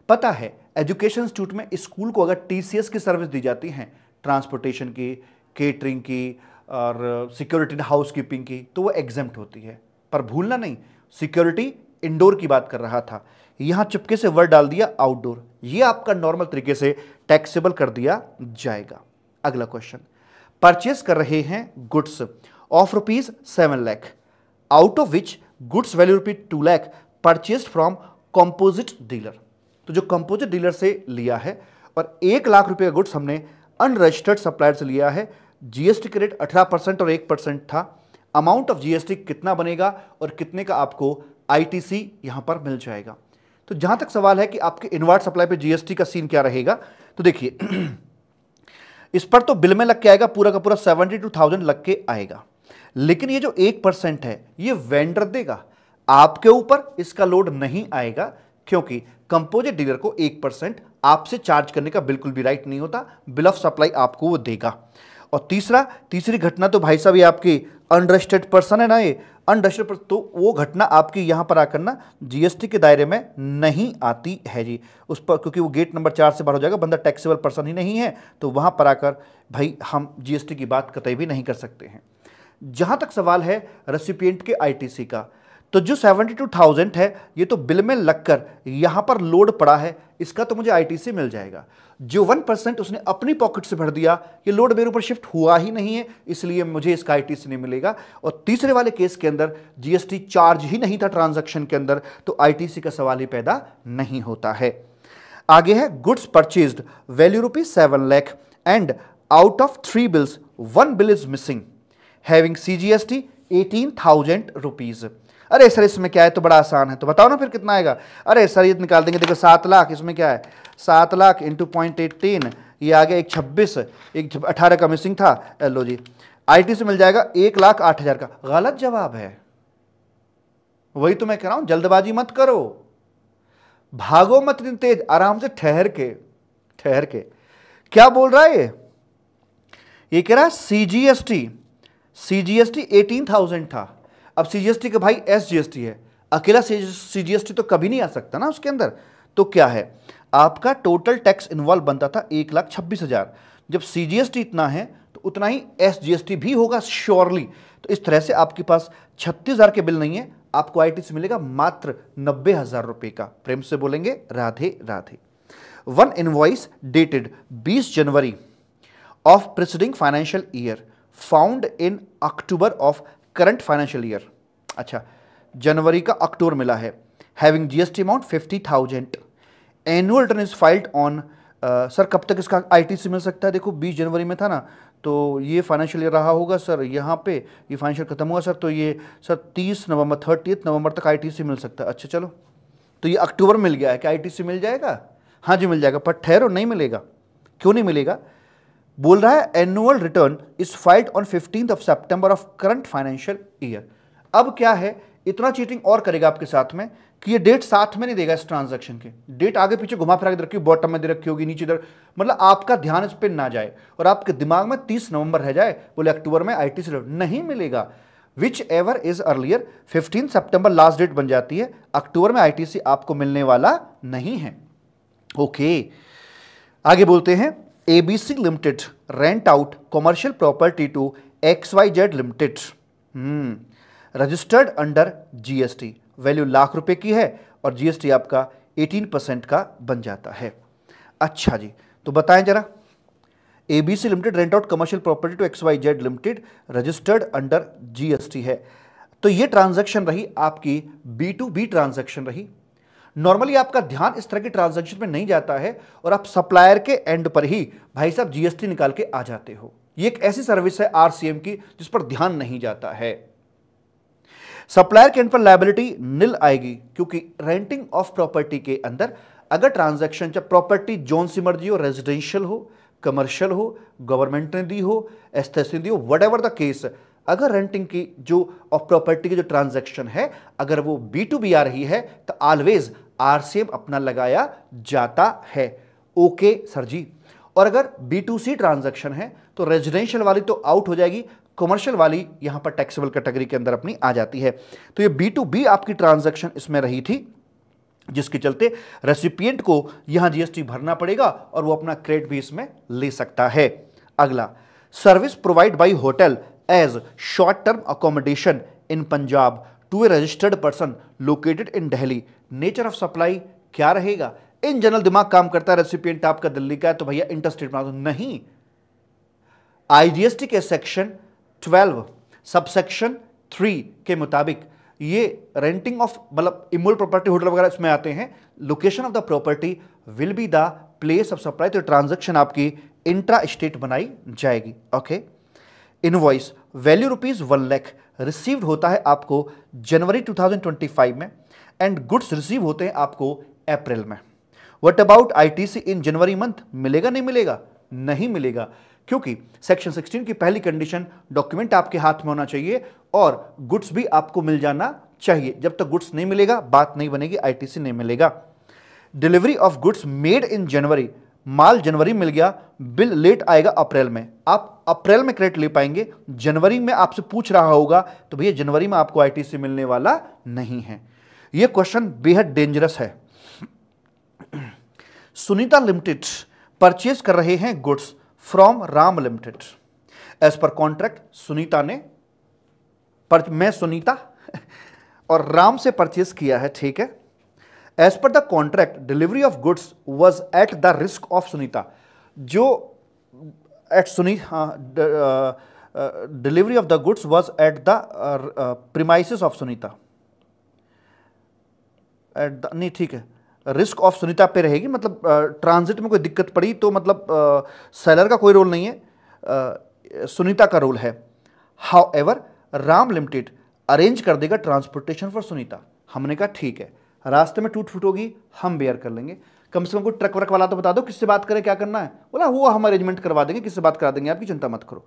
A: पता है एजुकेशन इंस्टीट्यूट में स्कूल को अगर टीसीएस की सर्विस दी जाती है, ट्रांसपोर्टेशन की, केटरिंग की और सिक्योरिटी हाउस कीपिंग की, तो वो एग्जेम्प्ट होती है। पर भूलना नहीं, सिक्योरिटी इंडोर की बात कर रहा था, यहां चुपके से वर्ड डाल दिया आउटडोर, ये आपका नॉर्मल तरीके से टैक्सेबल कर दिया जाएगा। अगला क्वेश्चन, परचेस कर रहे हैं goods of ₹7 lakh, out of which goods value ₹2 lakh purchased from composite dealer. तो जो कंपोजिट डीलर से लिया है और 1 लाख रुपए का गुड्स हमने अनरजिस्टर्ड सप्लायर से लिया है, जीएसटी का रेट 18% और 1% था। अमाउंट ऑफ जीएसटी कितना बनेगा और कितने का आपको आईटीसी यहां पर मिल जाएगा। तो जहां तक सवाल है कि आपके इनवर्ट सप्लाई पे जीएसटी का सीन क्या रहेगा, तो देखिए इस पर तो बिल में लग के आएगा, पूरा का पूरा 72,000 लग के आएगा। लेकिन ये जो 1% है ये वेंडर देगा, आपके ऊपर इसका लोड नहीं आएगा, क्योंकि कंपोजिट डीलर को 1% आपसे चार्ज करने का बिल्कुल भी राइट नहीं होता, बिल ऑफ सप्लाई आपको वो देगा। और तीसरी घटना तो भाई साहब ये आपकी अनरजिस्टर्ड पर्सन है ना, ये अनरजिस्टर्ड पर्सन, तो वो घटना आपकी यहां पर आकर ना जीएसटी के दायरे में नहीं आती है जी, उस पर, क्योंकि वो गेट नंबर 4 से बाहर हो जाएगा, बंदा टैक्सेबल पर्सन ही नहीं है, तो वहां पर आकर भाई हम जीएसटी की बात कतई भी नहीं कर सकते हैं। जहां तक सवाल है रेसिपिएंट के आईटीसी का, तो जो 72,000 है ये तो बिल में लगकर यहां पर लोड पड़ा है, इसका तो मुझे आईटीसी मिल जाएगा। जो 1% उसने अपनी पॉकेट से भर दिया, ये लोड मेरे ऊपर शिफ्ट हुआ ही नहीं है, इसलिए मुझे इसका आईटीसी नहीं मिलेगा। और तीसरे वाले केस के अंदर जीएसटी चार्ज ही नहीं था ट्रांजैक्शन के अंदर, तो आईटीसी का सवाल ही पैदा नहीं होता है। आगे है goods purchased value ₹7 lakh and out of 3 bills 1 bill is missing having CGST ₹18,000। अरे सर इसमें क्या है, तो बड़ा आसान है, तो बताओ ना फिर कितना आएगा। अरे सर ये निकाल देंगे, देखो 7 लाख, इसमें क्या है 7 लाख इंटू 0.18, ये आ गया 126, 18 का मिसिंग था, लो जी आईटी से मिल जाएगा 1,08,000 का। गलत जवाब है, वही तो मैं कह रहा हूं, जल्दबाजी मत करो, भागो मत इतनी तेज, आराम से ठहर के। क्या बोल रहा है ये कह रहा है सीजीएसटी 18,000 था, अब सीजीएसटी का भाई एसजीएसटी है, अकेला सीजीएसटी तो कभी नहीं आ सकता ना उसके अंदर। तो क्या है आपका टोटल टैक्स इन्वॉल्व बनता था 1,26,000, जब सीजीएसटी इतना है तो उतना ही एसजीएसटी भी होगा श्योरली। तो इस तरह से आपके पास 36,000 के बिल नहीं है, आपको आईटी से मिलेगा मात्र 90,000 रुपए का। प्रेम से बोलेंगे Radhe Radhe. 1 invoice dated 20 January of preceding financial year found in October of current financial year. अच्छा, जनवरी का अक्टूबर मिला है, having GST amount 50,000, annual return is filed on, sir कब तक इसका आईटीसी मिल सकता है। देखो 20 जनवरी में था ना, तो ये फाइनेंशियल ईयर रहा होगा सर, यहाँ पे ये फाइनेंशियल खत्म हुआ सर, तो ये सर 30 नवंबर 30 नवंबर तक आईटीसी मिल सकता है। अच्छा चलो, तो ये अक्टूबर मिल गया है, क्या आईटीसी मिल जाएगा? हाँ जी मिल जाएगा, पर ठहरो, नहीं मिलेगा। क्यों नहीं मिलेगा? बोल रहा है annual return is filed on 15 September of current financial year. अब क्या है, इतना चीटिंग और करेगा आपके साथ में कि ये डेट साथ में नहीं देगा, इस ट्रांजैक्शन के डेट आगे पीछे घुमा फिरा के दे रखी होगी, बॉटम में दे रखी होगी, नीचे इधर, मतलब आपका ध्यान इस पर ना जाए और आपके दिमाग में 30 नवंबर रह जाए, बोले अक्टूबर में आईटीसी नहीं मिलेगा। विच एवर इज अर्लियर, 15 सितंबर लास्ट डेट बन जाती है, अक्टूबर में आईटीसी आपको मिलने वाला नहीं है। ओके, आगे बोलते हैं ABC limited rent out commercial property to XYZ limited, registered under GST, value lakh रुपए की है और जीएसटी आपका 18% का बन जाता है। अच्छा जी, तो बताएं जरा, ABC limited rent out commercial property to XYZ limited, registered under GST है, तो ये ट्रांजैक्शन रही आपकी B2B ट्रांजैक्शन रही। नॉर्मली आपका ध्यान इस तरह के ट्रांजैक्शन में नहीं जाता है और आप सप्लायर के एंड पर ही भाई साहब जीएसटी निकाल के आ जाते हो। ये एक ऐसी सर्विस है आरसीएम की जिस पर ध्यान नहीं जाता है। सप्लायर के एंड पर लायबिलिटी नील आएगी, क्योंकि रेंटिंग ऑफ प्रॉपर्टी के अंदर अगर ट्रांजैक्शन, जब प्रॉपर्टी जोन सी मर्जी हो, रेजिडेंशियल हो, कमर्शियल हो, गवर्नमेंट ने दी हो, एस्थेसी दी हो, वट एवर द केस, अगर रेंटिंग की जो ऑफ प्रॉपर्टी की जो ट्रांजैक्शन है अगर वो B2B आ रही है तो ऑलवेज RCM अपना लगाया जाता है। ओके सर जी। और अगर B2C ट्रांजैक्शन है तो रेजिडेंशियल वाली तो आउट हो जाएगी, कमर्शियल वाली यहां पर टैक्सेबल कैटेगरी के अंदर अपनी आ जाती है। तो ये B2B आपकी ट्रांजैक्शन इसमें रही थी, जिसके चलते रेसिपिएंट को यहां GST भरना पड़ेगा और वो अपना क्रेडिट भी इसमें ले सकता है। अगला, service provide by hotel as short term accommodation in Punjab to a registered person located in Delhi, nature of supply क्या रहेगा? इन जनरल दिमाग काम करता है, रेसिपिएंट आपका दिल्ली का है तो भैया इंटरस्टेट बना दो, नहीं। IGST के सेक्शन 12 सबसेक्शन 3 के मुताबिक ये रेंटिंग ऑफ मतलब इमोल प्रॉपर्टी होटल वगैरह इसमें आते हैं। Location of the property will be the place of supply, तो ट्रांजैक्शन आपकी इंट्रा स्टेट बनाई जाएगी। Okay. Invoice value ₹1 lakh received होता है आपको जनवरी 2025 में एंड गुड्स रिसीव होते हैं आपको अप्रैल में। What about ITC in January month, मिलेगा नहीं मिलेगा? नहीं मिलेगा, क्योंकि सेक्शन 16 की पहली कंडीशन डॉक्यूमेंट आपके हाथ में होना चाहिए और गुड्स भी आपको मिल जाना चाहिए। जब तक गुड्स नहीं मिलेगा बात नहीं बनेगी, ITC नहीं मिलेगा। Delivery of goods made in January, माल जनवरी मिल गया, बिल लेट आएगा अप्रैल में, आप अप्रैल में क्रेडिट ले पाएंगे। जनवरी में आपसे पूछ रहा होगा तो भैया जनवरी में आपको ITC मिलने वाला नहीं है। यह क्वेश्चन बेहद डेंजरस है। सुनीता लिमिटेड परचेज कर रहे हैं goods from Ram limited. As per contract Sunita ने मैं सुनीता और राम से परचेज किया है, ठीक है। As per the contract delivery of goods was at the risk of Sunita, जो at delivery of the goods was at the premises of Sunita, at the नहीं ठीक है, रिस्क ऑफ सुनीता पे रहेगी, मतलब ट्रांजिट में कोई दिक्कत पड़ी तो मतलब सेलर का कोई रोल नहीं है, सुनीता का रोल है। How ever Ram limited arrange कर देगा ट्रांसपोर्टेशन फॉर सुनीता। हमने कहा ठीक है, रास्ते में टूट फूट होगी हम बेयर कर लेंगे, कम से कम कोई ट्रक व्रक वाला तो बता दो किससे बात करें, क्या करना है। बोला वो हम अरेंजमेंट करवा देंगे, किससे बात करा देंगे, आपकी चिंता मत करो।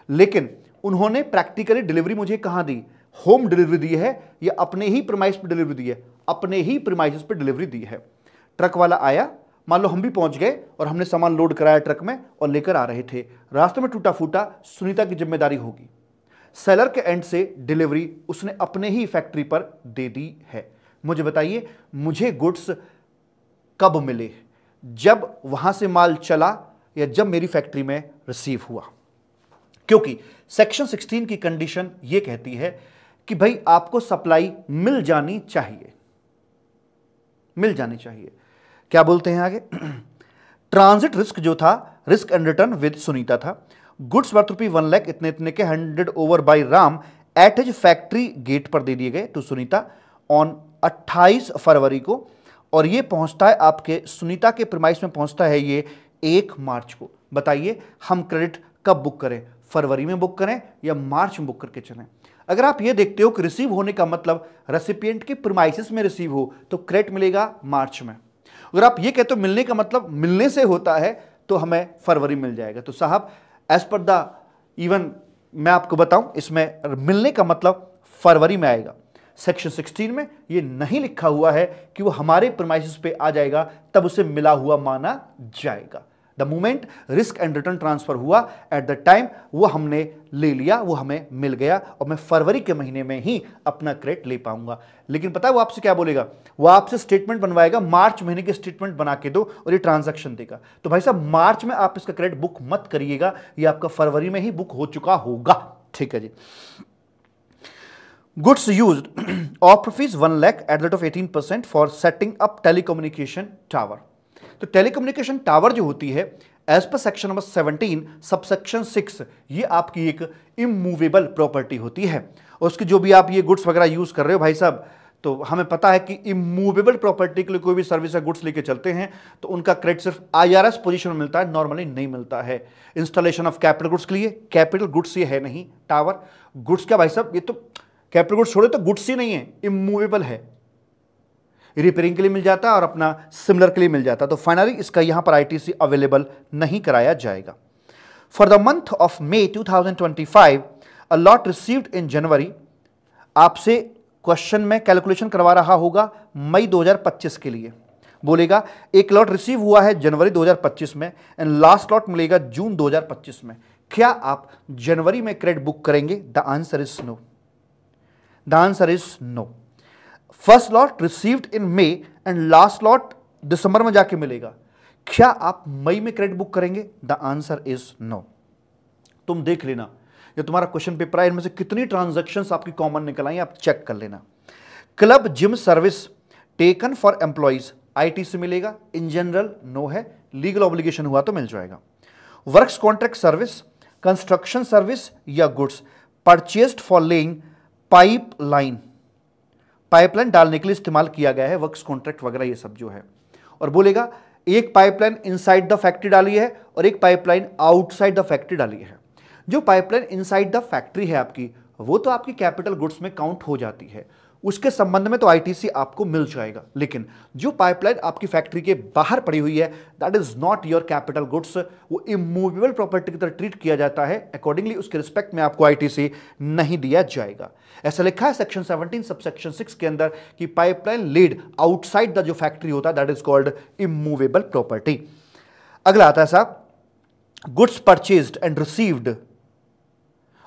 A: लेकिन उन्होंने प्रैक्टिकली डिलीवरी मुझे कहाँ दी, होम डिलीवरी दी है या अपने ही प्रीमाइस पर डिलीवरी दी है, अपने ही प्रीमाइस पर डिलीवरी दी है। ट्रक वाला आया, मान लो हम भी पहुंच गए और हमने सामान लोड कराया ट्रक में और लेकर आ रहे थे, रास्ते में टूटा फूटा, सुनीता की जिम्मेदारी होगी। सेलर के एंड से डिलीवरी उसने अपने ही फैक्ट्री पर दे दी है। मुझे बताइए मुझे गुड्स कब मिले, जब वहां से माल चला या जब मेरी फैक्ट्री में रिसीव हुआ, क्योंकि सेक्शन 16 की कंडीशन यह कहती है कि भाई आपको सप्लाई मिल जानी चाहिए, मिल जानी चाहिए। क्या बोलते हैं आगे, ट्रांजिट रिस्क जो था, risk and return with Sunita था। गुड्स वर्थ ₹1 लाख इतने इतने के handed over by Ram at his factory gate पर दे दिए गए टू सुनीता ऑन 28 फरवरी को, और ये पहुंचता है आपके सुनीता के प्रीमाइस में पहुंचता है ये 1 मार्च को। बताइए हम क्रेडिट कब बुक करें, फरवरी में बुक करें या मार्च में बुक करके चलें? अगर आप ये देखते हो कि रिसीव होने का मतलब रेसिपिएंट के प्रीमाइसिस में रिसीव हो तो क्रेडिट मिलेगा मार्च में। अगर आप ये कहते हो मिलने का मतलब मिलने से होता है तो हमें फरवरी मिल जाएगा। तो साहब एज पर द इवन मैं आपको बताऊं, इसमें मिलने का मतलब फरवरी में आएगा। सेक्शन 16 में ये नहीं लिखा हुआ है कि वो हमारे प्रीमाइसिस पे आ जाएगा तब उसे मिला हुआ माना जाएगा। The moment risk and return transfer हुआ एट द टाइम वो हमने ले लिया, वो हमें मिल गया और मैं फरवरी के महीने में ही अपना क्रेडिट ले पाऊंगा। लेकिन पता है वो आपसे क्या बोलेगा, वो आपसे स्टेटमेंट बनवाएगा, मार्च महीने की स्टेटमेंट बना के दो और ये ट्रांजैक्शन देगा। तो भाई साहब मार्च में आप इसका क्रेडिट बुक मत करिएगा, ये आपका फरवरी में ही बुक हो चुका होगा। ठीक है जी। Goods used of ₹1 lakh at the rate of 18% for setting up telecommunication tower. तो टेलीकम्युनिकेशन टावर जो होती है एज पर सेक्शन नंबर 17 सबसेक्शन 6, ये आपकी एक इमूवेबल प्रॉपर्टी होती है। और उसकी जो भी आप ये गुड्स वगैरह यूज कर रहे हो भाई साहब, तो हमें पता है कि इमूवेबल प्रॉपर्टी के लिए कोई भी सर्विस या गुड्स लेके चलते हैं तो उनका क्रेडिट सिर्फ IRS पोजीशन में मिलता है, नॉर्मली नहीं मिलता है। इंस्टॉलेशन ऑफ कैपिटल गुड्स के लिए, कैपिटल गुड्स ये है नहीं, टावर गुड्स क्या भाई साहब, ये तो कैपिटल गुड्स छोड़े तो गुड्स ही नहीं है, इमूवेबल है। रिपेयरिंग के लिए मिल जाता और अपना सिमिलर के लिए मिल जाता। तो फाइनली इसका यहां पर आईटीसी अवेलेबल नहीं कराया जाएगा। For the month of May 2025 a lot received in January, आपसे क्वेश्चन में कैलकुलेशन करवा रहा होगा मई 2025 के लिए। बोलेगा एक लॉट रिसीव हुआ है जनवरी 2025 में एंड लास्ट लॉट मिलेगा जून 2025 में, क्या आप जनवरी में क्रेडिट बुक करेंगे? The answer is no. The answer is no. First lot received in May and last lot दिसंबर में जाके मिलेगा, क्या आप मई में क्रेडिट बुक करेंगे? The answer is no. तुम देख लेना, ये तुम्हारा क्वेश्चन पेपर है, इनमें से कितनी ट्रांजैक्शंस आपकी कॉमन निकल आई आप चेक कर लेना। Club gym service taken for employees, ITC मिलेगा? इन जनरल नो है, लीगल ऑब्लिगेशन हुआ तो मिल जाएगा। Works contract service, construction service या goods purchased for laying pipeline, pipeline डालने के लिए इस्तेमाल किया गया है, वर्क्स कॉन्ट्रैक्ट वगैरह ये सब जो है। और बोलेगा एक पाइपलाइन इनसाइड द फैक्ट्री डाली है और एक पाइपलाइन आउटसाइड द फैक्ट्री डाली है। जो पाइपलाइन इनसाइड द फैक्ट्री है आपकी, वो तो आपकी कैपिटल गुड्स में काउंट हो जाती है, उसके संबंध में तो आईटीसी आपको मिल जाएगा। लेकिन जो पाइपलाइन आपकी फैक्ट्री के बाहर पड़ी हुई है, that is not your capital goods, वो इमूवेबल प्रॉपर्टी की तरह ट्रीट किया जाता है, अकॉर्डिंगली उसके रिस्पेक्ट में आपको आईटीसी नहीं दिया जाएगा। ऐसा लिखा है सेक्शन 17 सबसेक्शन 6 के अंदर कि पाइपलाइन लेड आउटसाइड द जो फैक्ट्री होता है that is called immovable property. अगला आता है साहब, goods purchased and received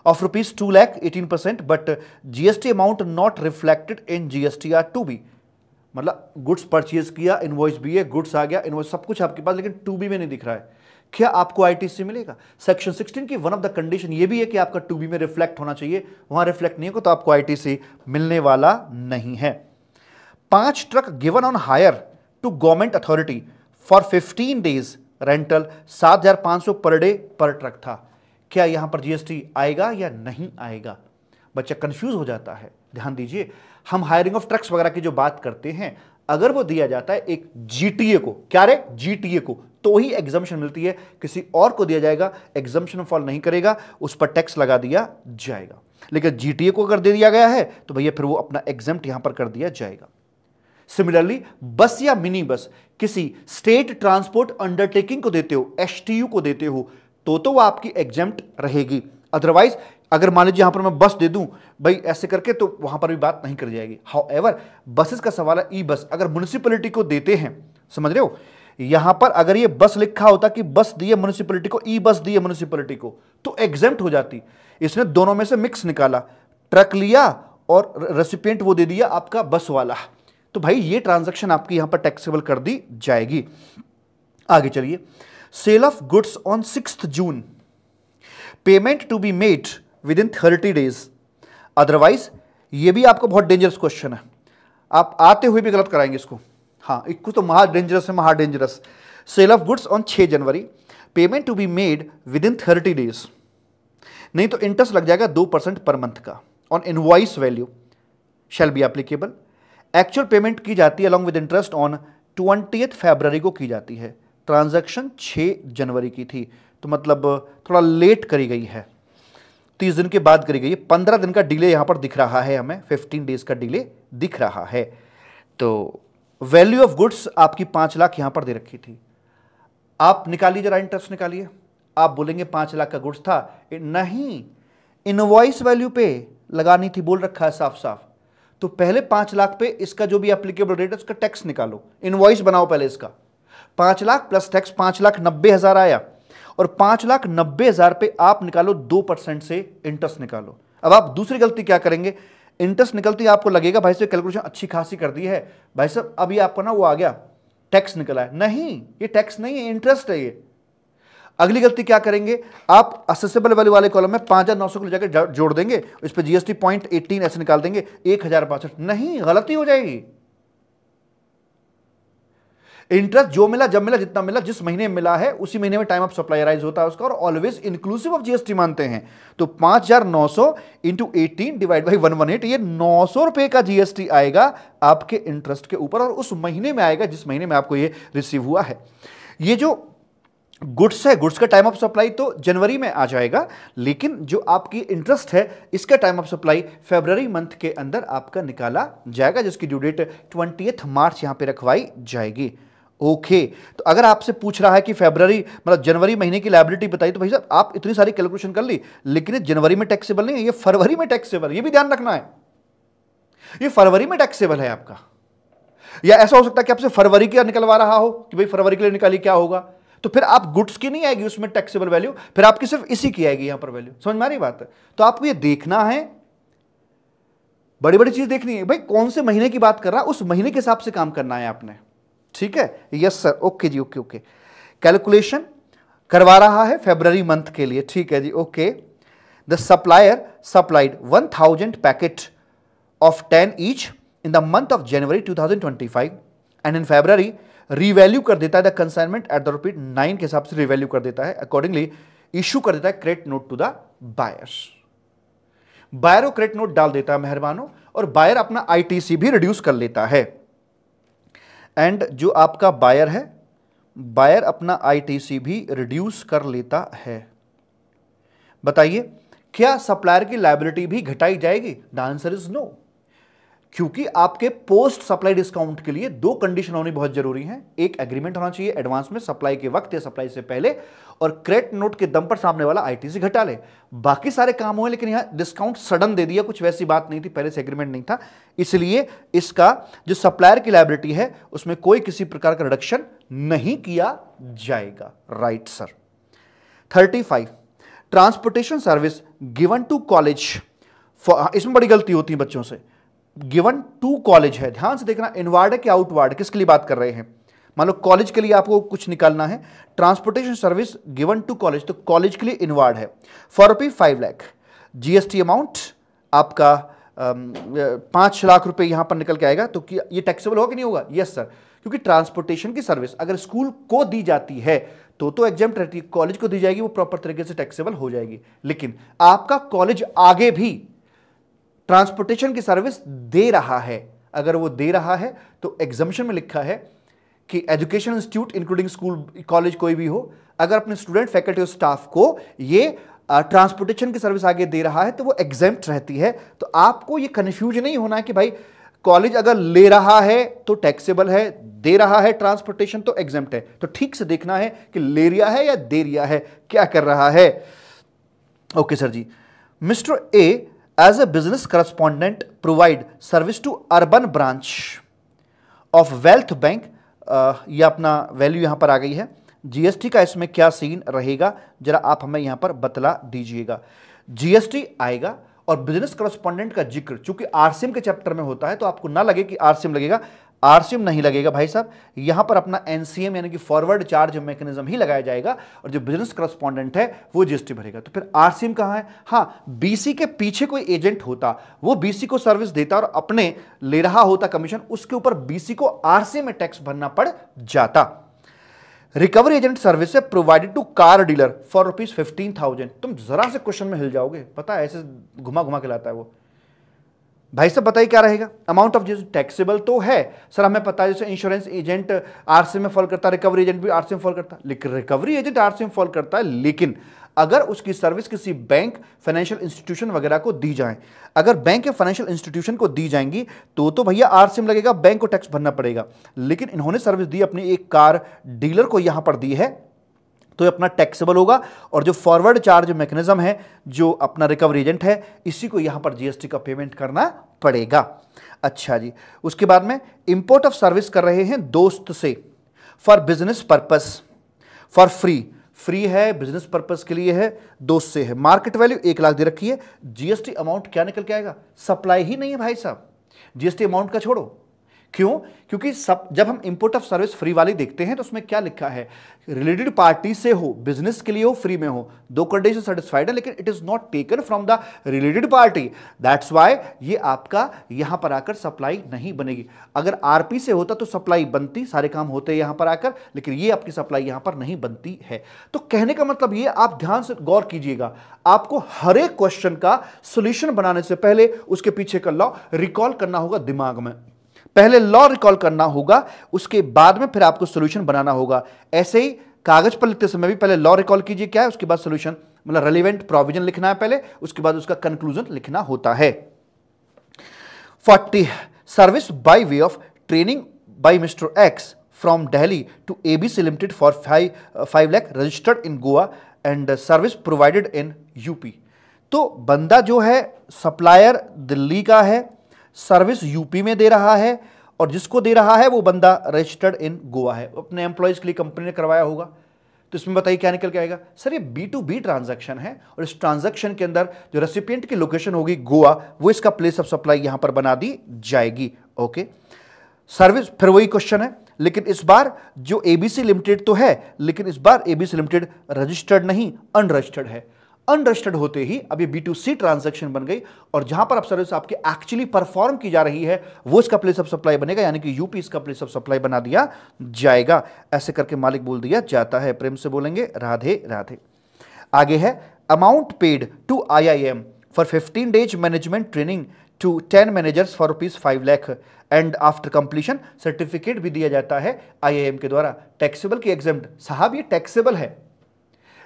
A: of rupees 2 lakh 18%, but GST amount not reflected in GST are to be, मतलब गुड्स परचेज किया, इनवॉइस भी है, गुड्स आ गया, इनवॉइस सब कुछ आपके पास, लेकिन टू बी में नहीं दिख रहा है, क्या आपको आईटीसी मिलेगा? सेक्शन 16 की वन ऑफ द कंडीशन ये भी है कि आपका टू बी में रिफ्लेक्ट होना चाहिए, वहां रिफ्लेक्ट नहीं होगा तो आपको आईटीसी मिलने वाला नहीं है। 5 truck given on hire to government authority for 15 days rental, 7,500 per day पर ट्रक था, क्या यहां पर जीएसटी आएगा या नहीं आएगा? बच्चा कंफ्यूज हो जाता है। ध्यान दीजिए, हम हायरिंग ऑफ ट्रक्स वगैरह की जो बात करते हैं, अगर वो दिया जाता है एक जीटीए को, क्या रे जीटीए को, तो ही एग्जम्पशन मिलती है, किसी और को दिया जाएगा एग्जम्पशन फॉल नहीं करेगा, उस पर टैक्स लगा दिया जाएगा। लेकिन जीटीए को अगर दे दिया गया है तो भैया फिर वो अपना एग्जम्प्ट यहां पर कर दिया जाएगा। सिमिलरली बस या मिनी बस किसी स्टेट ट्रांसपोर्ट अंडरटेकिंग को देते हो, एसटीयू को देते हो, तो वो आपकी एग्जेम्प्ट रहेगी। अदरवाइज अगर मान लीजिए यहां पर मैं बस दे दूं भाई ऐसे करके, तो वहां पर भी बात नहीं कर जाएगी। हाउएवर बसेस का सवाल है, ई बस अगर म्युनिसिपैलिटी को देते हैं, समझ रहे हो, यहां पर अगर ये बस लिखा होता कि बस दी है म्युनिसिपैलिटी को, ई बस दी है म्युनिसिपैलिटी को, तो एग्जेम्प्ट हो जाती। इसने दोनों में से मिक्स निकाला, ट्रक लिया और रेसिपिएंट वो दे दिया आपका बस वाला, तो भाई ये ट्रांजैक्शन आपकी यहां पर टैक्सेबल कर दी जाएगी। आगे चलिए, sale of goods on 6 June, payment to be made within 30 days, otherwise ये भी आपको बहुत डेंजरस क्वेश्चन है, आप आते हुए भी गलत कराएंगे इसको। हाँ, एक कुछ तो महा डेंजरस है, महा dangerous. Sale of goods on 6 January, payment to be made within 30 days, नहीं तो इंटरेस्ट लग जाएगा 2% पर मंथ का on invoice value shall be applicable. Actual payment की जाती है along with interest on 20 February को की जाती है, ट्रांजैक्शन 6 जनवरी की थी, तो मतलब थोड़ा लेट करी गई है, 30 दिन के बाद करी गई है, 15 दिन का डिले यहां पर दिख रहा है हमें, 15 डेज का डिले दिख रहा है। तो वैल्यू ऑफ गुड्स आपकी 5 लाख यहां पर दे रखी थी, आप निकालिए जरा इंटरेस्ट निकालिए। आप बोलेंगे 5 लाख का गुड्स था, नहीं, इनवॉइस वैल्यू पे लगानी थी, बोल रखा है साफ साफ। तो पहले 5 लाख पे इसका जो भी एप्लीकेबल रेट है उसका टैक्स निकालो, इनवॉइस बनाओ पहले इसका, 5 लाख प्लस टैक्स 5,90,000 आया, और 5,90,000 पे आप निकालो 2% से इंटरेस्ट निकालो। अब आप दूसरी गलती क्या करेंगे, इंटरेस्ट निकलती आपको लगेगा भाई साहब कैलकुलेशन अच्छी खासी कर दी है, भाई साहब अभी आपका ना वो आ गया टैक्स निकला है, नहीं ये टैक्स नहीं है, इंटरेस्ट है ये। अगली गलती क्या करेंगे, आप असेसेबल वैल्यू वाले कॉलम में 5,900 को ले जाकर जोड़ देंगे, इस पे जीएसटी 0.18 ऐसे निकाल देंगे, 1,065, नहीं गलती हो जाएगी। इंटरेस्ट जो मिला जब मिला जितना मिला जिस महीने मिला है उसी महीने में टाइम ऑफ सप्लाई राइज होता है उसका, और ऑलवेज इंक्लूसिव ऑफ जीएसटी मानते हैं। तो 5,900 इंटू 18 डिवाइड बाई 118, ये 900 रुपए का जीएसटी आएगा आपके इंटरेस्ट के ऊपर, और उस महीने में आएगा जिस महीने में आपको ये रिसीव हुआ है। ये जो गुड्स है, गुड्स का टाइम ऑफ सप्लाई तो जनवरी में आ जाएगा, लेकिन जो आपकी इंटरेस्ट है इसका time of supply February month के अंदर आपका निकाला जाएगा, जिसकी ड्यू डेट 20 मार्च यहां पे रखवाई जाएगी। ओके तो अगर आपसे पूछ रहा है कि फरवरी मतलब जनवरी महीने की लायबिलिटी बताइए, तो भाई साहब आप इतनी सारी कैलकुलेशन कर ली, लेकिन ये जनवरी में टैक्सेबल नहीं है, ये फरवरी में टैक्सेबल है, ये भी ध्यान रखना है, ये फरवरी में टैक्सेबल है आपका। या ऐसा हो सकता है कि आपसे फरवरी का निकलवा रहा हो कि भाई फरवरी के लिए निकाली, क्या होगा, तो फिर आप गुड्स की नहीं आएगी उसमें टैक्सेबल वैल्यू, फिर आपकी सिर्फ इसी की आएगी यहां पर वैल्यू। समझ में आ रही बात है? तो आपको ये देखना है, बड़ी बड़ी चीज देखनी है भाई, कौन से महीने की बात कर रहा है उस महीने के हिसाब से काम करना है आपने। ठीक है, यस सर, ओके जी, ओके ओके। कैलकुलेशन करवा रहा है फरवरी मंथ के लिए, ठीक है जी, okay. The supplier supplied 1000 packet of 10 each in the month of January 2025 and in February revalue कर देता है द कंसाइनमेंट एट द ₹9 के हिसाब से रीवैल्यू कर देता है, अकॉर्डिंगली इशू कर देता है credit note to the buyers. Buyer को क्रेडिट नोट डाल देता है मेहरबानों, और बायर अपना आईटीसी भी रिड्यूस कर लेता है। एंड जो आपका बायर है, बायर अपना आईटीसी भी रिड्यूस कर लेता है। बताइए क्या सप्लायर की लायबिलिटी भी घटाई जाएगी? द आंसर इज नो, क्योंकि आपके पोस्ट सप्लाई डिस्काउंट के लिए दो कंडीशन होनी बहुत जरूरी है। एक एग्रीमेंट होना चाहिए एडवांस में सप्लाई के वक्त या सप्लाई से पहले, और क्रेडिट नोट के दम पर सामने वाला आईटीसी घटा ले। बाकी सारे काम हुए, लेकिन यहां डिस्काउंट सडन दे दिया, कुछ वैसी बात नहीं थी, पहले से एग्रीमेंट नहीं था, इसलिए इसका जो सप्लायर की लायबिलिटी है उसमें कोई किसी प्रकार का रिडक्शन नहीं किया जाएगा। Right sir. 35 transportation service given to college, इसमें बड़ी गलती होती है बच्चों से। गिवन टू कॉलेज है, ध्यान से देखना, इनवार्ड है कि आउटवार्ड, किसके लिए बात कर रहे हैं? मान लो कॉलेज के लिए आपको कुछ निकालना है, transportation service given to college, तो कॉलेज के लिए इनवार्ड है फॉर ₹5 लाख। जीएसटी अमाउंट आपका 5 लाख रुपए यहां पर निकल के आएगा, तो ये टैक्सेबल होगा कि नहीं होगा? यस सर, क्योंकि ट्रांसपोर्टेशन की सर्विस अगर स्कूल को दी जाती है तो एग्जाम्प्ट रहती है, कॉलेज को दी जाएगी वो प्रॉपर तरीके से टैक्सेबल हो जाएगी। लेकिन आपका कॉलेज आगे भी ट्रांसपोर्टेशन की सर्विस दे रहा है, अगर वो दे रहा है तो एग्जम्पशन में लिखा है कि education institute including school college कोई भी हो, अगर अपने स्टूडेंट फैकल्टी और स्टाफ को ये ट्रांसपोर्टेशन की सर्विस आगे दे रहा है तो वो एग्जेम्प्ट रहती है। तो आपको ये कंफ्यूज नहीं होना है कि भाई कॉलेज अगर ले रहा है तो टैक्सेबल है, दे रहा है ट्रांसपोर्टेशन तो एग्जेम्प्ट है। तो ठीक से देखना है कि ले रिया है या दे रिया है, क्या कर रहा है। Okay sir ji. Mister A as a business correspondent provide service to urban branch of wealth bank, यह अपना वैल्यू यहां पर आ गई है। जीएसटी का इसमें क्या सीन रहेगा जरा आप हमें यहां पर बतला दीजिएगा। जीएसटी आएगा और बिजनेस करस्पॉन्डेंट का जिक्र चूंकि आरसीएम के चैप्टर में होता है तो आपको ना लगे कि आरसीएम लगेगा, आरसीएम नहीं लगेगा भाई साहब, यहां पर अपना एनसीएम यानी कि फॉरवर्ड चार्ज मैकेनिज्म ही लगाया जाएगा और जो बिजनेस करस्पॉन्डेंट है वो जीएसटी भरेगा। तो फिर आरसीएम कहां है? हाँ, बीसी के पीछे कोई एजेंट होता, वो बीसी को सर्विस देता और अपने ले रहा होता कमीशन, उसके ऊपर बीसी को आरसीएम में टैक्स भरना पड़ जाता। रिकवरी एजेंट सर्विस है provided to car dealer for ₹15,000। तुम जरा से क्वेश्चन में हिल जाओगे, पता है ऐसे घुमा घुमा के लाता है वो। भाई साहब बताइए क्या रहेगा? अमाउंट ऑफ जीएसटी टैक्सेबल तो है सर, हमें पता है, जैसे इंश्योरेंस एजेंट आरसीएम में फॉल करता है, रिकवरी एजेंट भी आरसीएम फॉल करता है, लेकिन रिकवरी एजेंट आरसीएम फॉल करता है, लेकिन अगर उसकी सर्विस किसी बैंक, फाइनेंशियल इंस्टीट्यूशन वगैरह को दी जाए, अगर बैंक या फाइनेंशियल इंस्टीट्यूशन को दी जाएंगी तो भैया आरसीएम लगेगा, बैंक को टैक्स भरना पड़ेगा। लेकिन इन्होंने सर्विस दी अपनी एक कार डीलर को यहां पर दी है तो अपना टैक्सेबल होगा, और जो फॉरवर्ड चार्ज मैकेनिज्म है, जो अपना रिकवरी एजेंट है, इसी को यहां पर जीएसटी का पेमेंट करना पड़ेगा। अच्छा जी, उसके बाद में इंपोर्ट ऑफ सर्विस कर रहे हैं दोस्त से for business purpose for free, free है, बिजनेस पर्पस के लिए है, दोस्त से है, मार्केट वैल्यू 1 लाख दे रखी है। जीएसटी अमाउंट क्या निकल के आएगा? सप्लाई ही नहीं है भाई साहब, जीएसटी अमाउंट का छोड़ो। क्यों? क्योंकि जब हम इंपोर्ट ऑफ सर्विस फ्री वाली देखते हैं तो उसमें क्या लिखा है? रिलेटेड पार्टी से हो, बिजनेस के लिए हो, फ्री में हो, दो कंडीशन सेटिस्फाइड है, लेकिन it is not taken from the related party, that's why ये आपका यहां पर आकर सप्लाई नहीं बनेगी। अगर आरपी से होता तो सप्लाई बनती, सारे काम होते यहां पर आकर, लेकिन ये आपकी सप्लाई यहां पर नहीं बनती है। तो कहने का मतलब ये, आप ध्यान से गौर कीजिएगा, आपको हर एक क्वेश्चन का सोल्यूशन बनाने से पहले उसके पीछे का लॉ रिकॉल करना होगा दिमाग में। पहले लॉ रिकॉल करना होगा, उसके बाद में फिर आपको सॉल्यूशन बनाना होगा। ऐसे ही कागज पर लिखते समय भी पहले लॉ रिकॉल कीजिए क्या है, उसके बाद सोल्यूशन मतलब रेलिवेंट प्रोविजन लिखना है पहले, उसके बाद उसका कंक्लूजन लिखना होता है। 40 service by way of training by mister X from Delhi to ABC limited for 5 lakh registered in Goa and service provided in UP. तो बंदा जो है सप्लायर दिल्ली का है, सर्विस यूपी में दे रहा है, और जिसको दे रहा है वो बंदा रजिस्टर्ड इन गोवा है, अपने एम्प्लॉयज के लिए कंपनी ने करवाया होगा। तो इसमें बताइए क्या निकल के आएगा। सर ये B2B ट्रांजैक्शन है और इस ट्रांजैक्शन के अंदर जो रेसिपिएंट की लोकेशन होगी गोवा, वो इसका प्लेस ऑफ सप्लाई यहां पर बना दी जाएगी। ओके, सर्विस फिर वही क्वेश्चन है, लेकिन इस बार जो एबीसी लिमिटेड तो है, लेकिन इस बार एबीसी लिमिटेड रजिस्टर्ड नहीं अनरजिस्टर्ड है। अनरजिस्टर्ड होते ही अब ये B2C ट्रांजैक्शन बन गई, और जहां पर अब सर्विस आपकी एक्चुअली परफॉर्म की जा रही है वो इसका प्लेस ऑफ सप्लाई बनेगा, यानी कि यूपी इसका प्लेस ऑफ सप्लाई बना दिया जाएगा। ऐसे करके मालिक बोल दिया जाता है। प्रेम से बोलेंगे राधे राधे। आगे है amount paid to IIM for 15 days management training to 10 managers for ₹5 lakh and after completion certificate भी दिया जाता है IIM के द्वारा। टैक्सेबल की एग्जेम्प्ट। साहब ये टैक्सेबल है,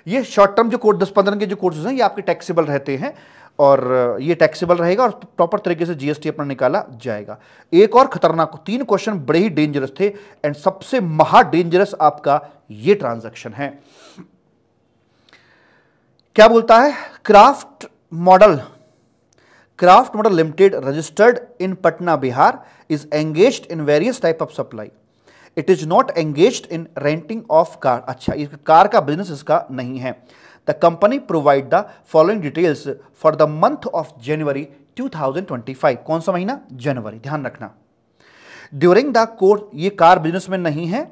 A: ये शॉर्ट टर्म जो कोर्स 10-15 के जो कोर्सेज हैं ये आपके टैक्सेबल रहते हैं, और ये टैक्सेबल रहेगा और प्रॉपर तरीके से GST अपना निकाला जाएगा। एक और खतरनाक 3 क्वेश्चन बड़े ही डेंजरस थे, एंड सबसे महा डेंजरस आपका ये ट्रांजैक्शन है। क्या बोलता है, craft model limited registered in Patna Bihar is engaged in various type of supply, it is not engaged in renting of car. अच्छा, ये कार का बिजनेस इसका नहीं है। The company provide the following details for the month of January 2025। कौन सा महीना, जनवरी, ध्यान रखना। ड्यूरिंग द कोर्स, ये कार बिजनेस में नहीं है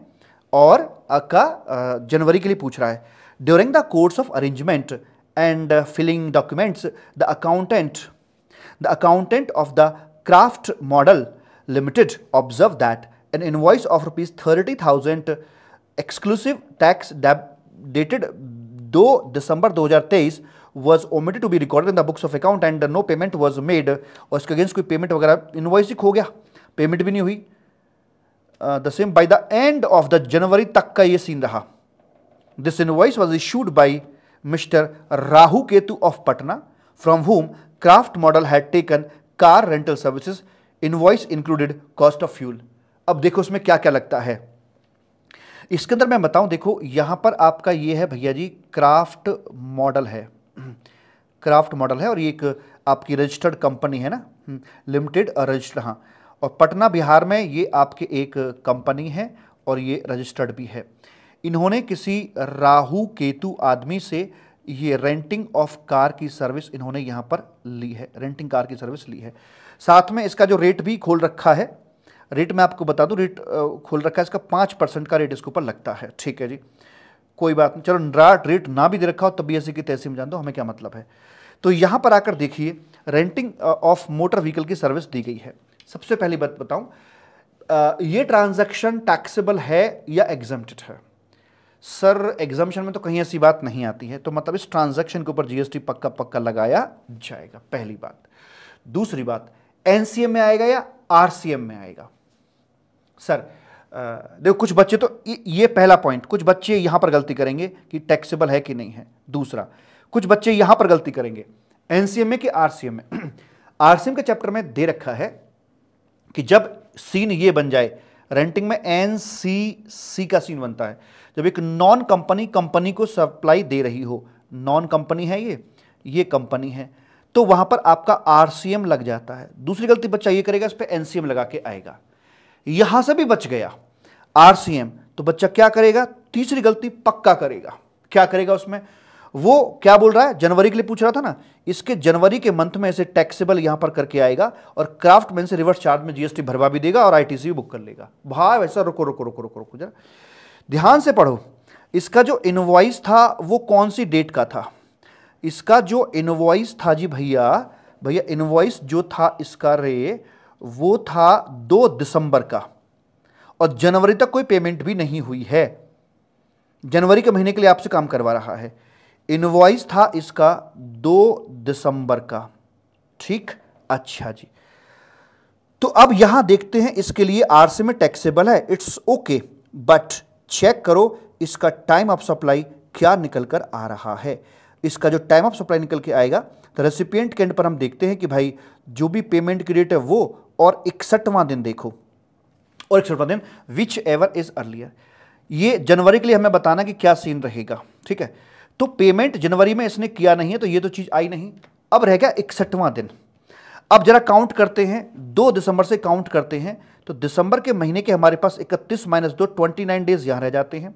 A: और का जनवरी के लिए पूछ रहा है। During the course of arrangement and filling documents the accountant of the craft model limited observe that an invoice of ₹30,000 exclusive tax dated 2 December 2023 was omitted to be recorded in the books of account and no payment was made। और इसके against कोई payment वगैरह invoice ही खो गया, payment भी नहीं हुई। The same by the end of the January तक का ये सीन रहा। This invoice was issued by Mr. Rahu Ketu of Patna from whom Craft Model had taken car rental services। Invoice included cost of fuel। अब देखो उसमें क्या क्या लगता है इसके अंदर, मैं बताऊं। देखो यहां पर आपका ये है भैया जी, क्राफ्ट मॉडल है, क्राफ्ट मॉडल है, और ये एक आपकी रजिस्टर्ड कंपनी है ना, लिमिटेड रजिस्टर्ड। हाँ, और पटना बिहार में ये आपके एक कंपनी है और ये रजिस्टर्ड भी है। इन्होंने किसी राहु केतु आदमी से ये रेंटिंग ऑफ कार की सर्विस इन्होंने यहां पर ली है, रेंटिंग कार की सर्विस ली है। साथ में इसका जो रेट भी खोल रखा है, रेट मैं आपको बता दूं, रेट खोल रखा है इसका 5% का रेट इसके ऊपर लगता है। ठीक है जी, कोई बात नहीं, चलो रेट ना भी दे रखा हो तब भी ऐसे की तैसे में जान दो, हमें क्या मतलब है। तो यहां पर आकर देखिए, रेंटिंग ऑफ मोटर व्हीकल की सर्विस दी गई है। सबसे पहली बात बताऊं, ये ट्रांजैक्शन टैक्सेबल है या एग्जम्प्टेड है। सर एग्जम्पशन में तो कहीं ऐसी बात नहीं आती है, तो मतलब इस ट्रांजैक्शन के ऊपर GST पक्का पक्का लगाया जाएगा, पहली बात। दूसरी बात, NCM में आएगा या RCM में आएगा। सर देखो कुछ बच्चे तो ये पहला पॉइंट, कुछ बच्चे यहां पर गलती करेंगे कि टैक्सेबल है कि नहीं है। दूसरा, कुछ बच्चे यहां पर गलती करेंगे NCM में कि RCM में। RCM के चैप्टर में दे रखा है कि जब सीन ये बन जाए, रेंटिंग में NCC का सीन बनता है, जब एक नॉन कंपनी को सप्लाई दे रही हो, नॉन कंपनी है ये कंपनी है, तो वहां पर आपका RCM लग जाता है। दूसरी गलती बच्चा ये करेगा, इस पे NCM लगा के आएगा। यहां से भी बच गया RCM, तो बच्चा क्या करेगा, तीसरी गलती पक्का करेगा। क्या करेगा उसमें, वो क्या बोल रहा है, जनवरी के लिए पूछ रहा था ना, इसके जनवरी के मंथ में इसे टैक्सेबल यहां पर करके आएगा और क्राफ्टमैन से रिवर्स चार्ज में GST भरवा भी देगा और ITC भी बुक कर लेगा। भाई वैसा रुको जरा ध्यान से पढ़ो। इसका जो इनवॉइस था वो कौन सी डेट का था, इसका जो इनवॉइस था जी भैया इनवॉइस जो था इसका वो था 2 दिसंबर का, और जनवरी तक कोई पेमेंट भी नहीं हुई है। जनवरी के महीने के लिए आपसे काम करवा रहा है। इनवॉइस था इसका 2 दिसंबर का, ठीक। अच्छा जी, तो अब यहां देखते हैं इसके लिए RCM में टैक्सेबल है, इट्स ओके, बट चेक करो इसका टाइम ऑफ सप्लाई क्या निकल कर आ रहा है। इसका जो टाइम ऑफ सप्लाई निकल के आएगा तो रेसिपिएंट के एंड पर हम देखते हैं कि भाई जो भी पेमेंट की डेट है वो और 61वां दिन देखो, और 61वां दिन विच एवर इज अर्लियर। ये जनवरी के लिए हमें बताना कि क्या सीन रहेगा, ठीक है। तो पेमेंट जनवरी में इसने किया नहीं है तो ये तो चीज आई नहीं। अब रह गया 61वां दिन। अब जरा काउंट करते हैं, 2 दिसंबर से काउंट करते हैं तो दिसंबर के महीने के हमारे पास 31 माइनस 2 29 डेज यहां रह जाते हैं,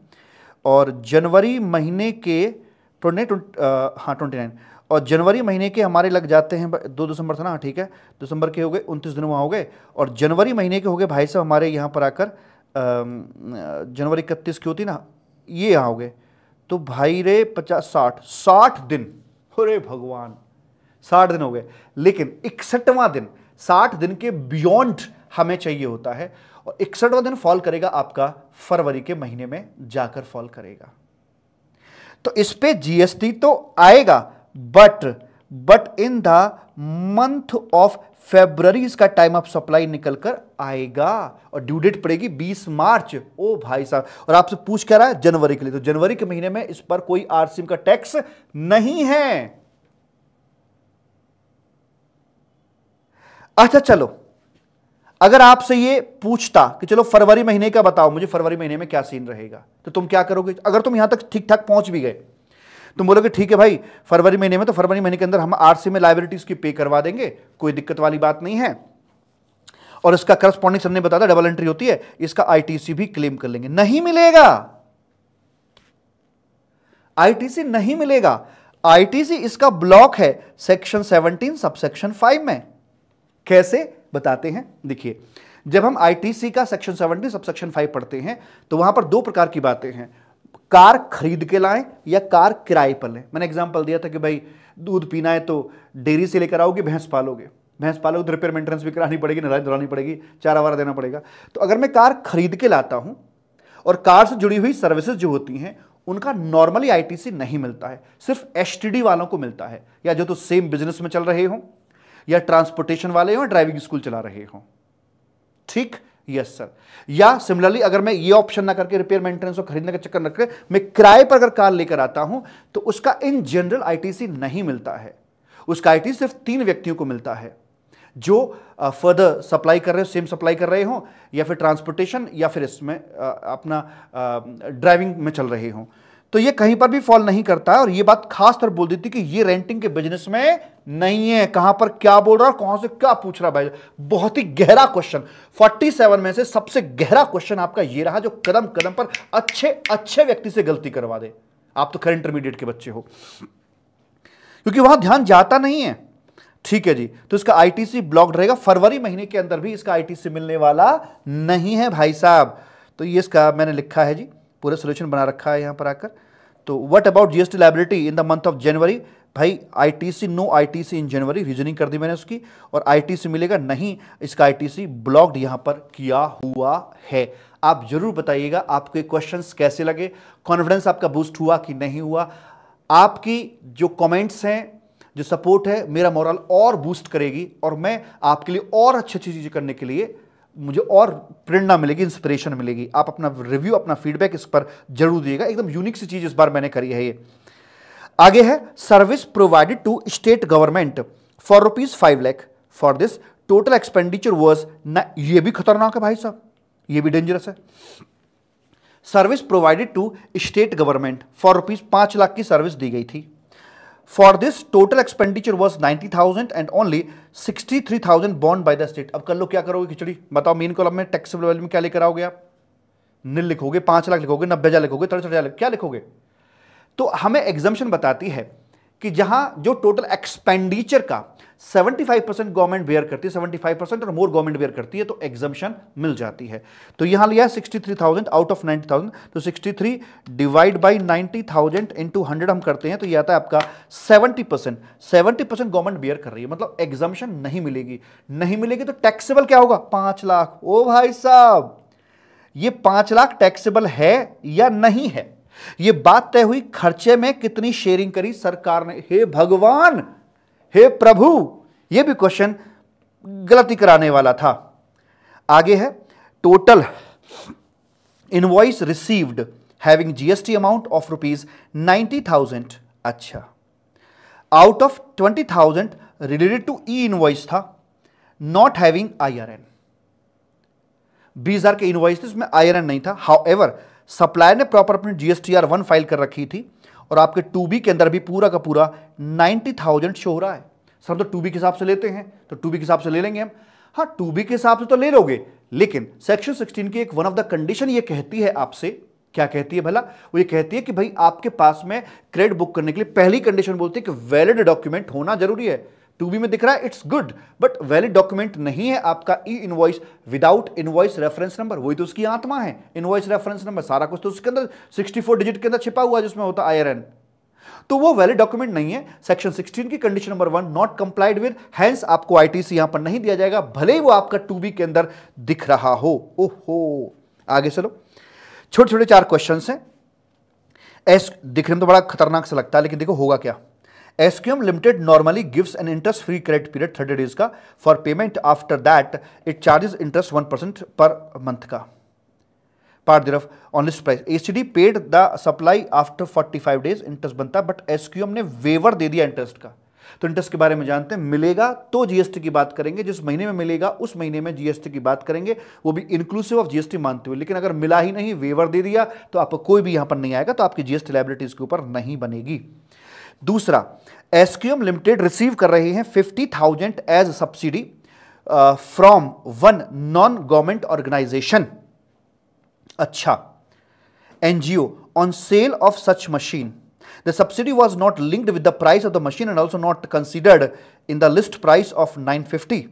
A: और जनवरी महीने के 29, और जनवरी महीने के हमारे लग जाते हैं 2 दिसंबर था ना, ठीक है, दिसंबर के हो गए 29 दिन वहाँ हो गए, और जनवरी महीने के हो गए भाई साहब हमारे यहाँ पर आकर जनवरी 31 की होती ना, ये यहाँ हो गए, तो भाई रे 60 दिन, अरे भगवान 60 दिन हो गए। लेकिन 61वां दिन 60 दिन के बियॉन्ड हमें चाहिए होता है, और 61वां दिन फॉल करेगा आपका फरवरी के महीने में जाकर फॉल करेगा। तो इस पे जीएसटी तो आएगा, but in the month of February इसका टाइम ऑफ सप्लाई निकल कर आएगा, और ड्यू डेट पड़ेगी 20 मार्च। ओ भाई साहब, और आपसे पूछ क्या रहा है जनवरी के लिए, तो जनवरी के महीने में इस पर कोई आरसीएम का टैक्स नहीं है। अच्छा चलो, अगर आपसे ये पूछता कि चलो फरवरी महीने का बताओ, मुझे फरवरी महीने में क्या सीन रहेगा, तो तुम क्या करोगे? अगर तुम यहां तक ठीक ठाक पहुंच भी गए, तुम बोलोगे ठीक है भाई फरवरी महीने में, तो फरवरी महीने के अंदर हम आरसी में लायबिलिटीज की पे करवा देंगे, कोई दिक्कत वाली बात नहीं है, और इसका करस्पॉन्डिंग हमने बताया डबल एंट्री होती है, इसका आईटीसी भी क्लेम कर लेंगे। नहीं मिलेगा, आईटीसी नहीं मिलेगा। आईटीसी इसका ब्लॉक है सेक्शन 17 सबसेक्शन 5 में। कैसे बताते हैं, देखिए, जब हम आईटीसी का सेक्शन 17 सबसेक्शन 5 पढ़ते हैं तो वहां पर 2 प्रकार की बातें हैं, कार खरीद के लाएं या कार किराए पर लें। मैंने एग्जांपल दिया था कि भाई दूध पीना है तो डेयरी से लेकर आओगे, भैंस पालोगे तो रिपेयर मेंटेनेंस भी करानी पड़ेगी, नहलाई धुलानी पड़ेगी, चारा वारा देना पड़ेगा। तो अगर मैं कार खरीद के लाता हूं और कार से जुड़ी हुई सर्विसेज जो होती हैं उनका नॉर्मली आईटीसी नहीं मिलता है, सिर्फ एसटीडी वालों को मिलता है, या जो तो सेम बिजनेस में चल रहे हों, या ट्रांसपोर्टेशन वाले हो, ड्राइविंग स्कूल चला रहे हो, ठीक, यस सर। या सिमिलरली अगर मैं ये ऑप्शन ना करके रिपेयर मेंटेनेंस और खरीदने का चक्कर रख के मैं किराए पर अगर कार लेकर आता हूं तो उसका इन जनरल आईटीसी नहीं मिलता है। उसका आईटीसी सिर्फ 3 व्यक्तियों को मिलता है, जो फर्दर सप्लाई कर रहे हो, सेम सप्लाई कर रहे हो, या फिर ट्रांसपोर्टेशन, या फिर इसमें अपना ड्राइविंग में चल रहे हो। तो ये कहीं पर भी फॉल नहीं करता है, और ये बात खास तौर बोल देती कि ये रेंटिंग के बिजनेस में नहीं है। कहां पर क्या बोल रहा है, कहां से क्या पूछ रहा भाई, बहुत ही गहरा क्वेश्चन। 47 में से सबसे गहरा क्वेश्चन आपका ये रहा, जो कदम कदम पर अच्छे व्यक्ति से गलती करवा दे। आप तो खैर इंटरमीडिएट के बच्चे हो, क्योंकि वहां ध्यान जाता नहीं है, ठीक है जी। तो इसका आईटीसी ब्लॉक्ड रहेगा, फरवरी महीने के अंदर भी इसका आईटीसी मिलने वाला नहीं है भाई साहब। तो ये इसका मैंने लिखा है जी, पूरा सोल्यूशन बना रखा है यहां पर आकर। तो what about GST liability in the month of January, भाई ITC, no ITC in January, reasoning कर दी मैंने उसकी, और आईटीसी मिलेगा नहीं, इसका आईटीसी ब्लॉक्ड यहां पर किया हुआ है। आप जरूर बताइएगा आपके क्वेश्चंस कैसे लगे, कॉन्फिडेंस आपका बूस्ट हुआ कि नहीं हुआ। आपकी जो कमेंट्स हैं, जो सपोर्ट है, मेरा मोरल और बूस्ट करेगी, और मैं आपके लिए और अच्छी चीजें करने के लिए मुझे और प्रेरणा मिलेगी, इंस्पिरेशन मिलेगी। आप अपना रिव्यू, अपना फीडबैक इस पर जरूर दिएगा। एकदम यूनिक सी चीज इस बार मैंने करी है। ये आगे है, service provided to state government for ₹5 lakh, for this total expenditure was, ये भी खतरनाक है भाई साहब, ये भी डेंजरस है। Service provided to state government for ₹5 lakh की सर्विस दी गई थी। For this total expenditure was 90,000 and only 63,000 बॉन्ड बाय द स्टेट। अब कर लो क्या करोगे खिचड़ी, बताओ। मेन कॉलम में टैक्सेबल वैल्यू में क्या लेकर आओगे आप? नील लिखोगे, 5 लाख लिखोगे, 90,000 लिखोगे, 63,000, क्या लिखोगे? तो हमें एग्जम्पशन बताती है कि जहां जो टोटल एक्सपेंडिचर का 75% गवर्नमेंट बेयर करती है, 75% और मोर गवर्नमेंट बेयर करती है, तो एग्जम्पशन मिल जाती है। तो यहां लिया 63,000 आउट ऑफ 90,000, तो 63 डिवाइड बाई 90,000 इंटू 100 हम करते हैं, तो यह आता है आपका 70% गवर्नमेंट बेयर कर रही है, मतलब एग्जम्पशन नहीं मिलेगी। नहीं मिलेगी तो टैक्सेबल क्या होगा? 5 लाख। ओ भाई साहब, ये 5 लाख टैक्सेबल है या नहीं है? ये बात तय हुई खर्चे में कितनी शेयरिंग करी सरकार ने। हे भगवान, हे प्रभु, यह भी क्वेश्चन गलती कराने वाला था। आगे है, total invoice received having GST amount of ₹90,000। अच्छा, out of 20,000 related to e invoice था, नॉट हैविंग IRN। 20,000 के इनवॉइस थे, उसमें IRN नहीं था। हाउएवर सप्लायर ने प्रॉपर अपनी GSTR 1 फाइल कर रखी थी और आपके 2B के अंदर भी पूरा का पूरा 90,000 शो हो रहा है। सर हम तो 2B के हिसाब से लेते हैं, तो 2B के हिसाब से ले लेंगे हम। हाँ, 2B के हिसाब से तो ले लोगे, लेकिन सेक्शन 16 की एक वन ऑफ द कंडीशन ये कहती है आपसे, क्या कहती है भला? वो ये कहती है कि भाई आपके पास में क्रेडिट बुक करने के लिए पहली कंडीशन बोलती है कि वैलिड डॉक्यूमेंट होना जरूरी है। 2B में दिख रहा है it's good, but valid document नहीं है आपका ई invoice without invoice reference number. वही तो उसकी आत्मा है, इनवॉइस रेफरेंस नंबर। सारा कुछ तो उसके अंदर 64 डिजिट के अंदर छिपा हुआ है जिसमें होता IRN, तो वो वैलिड डॉक्यूमेंट नहीं है। सेक्शन 16 की condition number 1 not complied with, hence आपको ITC यहां पर नहीं दिया जाएगा, भले ही वो आपका 2B के अंदर दिख रहा हो। ओहो, आगे चलो, छोटे छोटे 4 क्वेश्चन हैं। दिखने में तो बड़ा खतरनाक सा लगता है, लेकिन देखो होगा क्या। SQM limited normally gives an interest free credit period 30 days का for payment, after that it charges interest 1% per month का part thereof on list price. ACD paid the supply after 45 days, interest बनता, but SQM ने waiver दे दिया interest का। तो interest के बारे में जानते हैं, मिलेगा तो GST की बात करेंगे, जिस महीने में मिलेगा उस महीने में GST की बात करेंगे, वो भी इंक्लूसिव ऑफ GST मानते हुए। लेकिन अगर मिला ही नहीं, वेवर दे दिया, तो आपको कोई भी यहां पर नहीं आएगा, तो आपकी GST लायबिलिटीज के ऊपर नहीं बनेगी। दूसरा, SQM लिमिटेड रिसीव कर रहे हैं 50,000 as subsidy from one non government organization, अच्छा, NGO on sale of such machine. The subsidy was not linked with the price of the machine and also not considered in the list price of 950.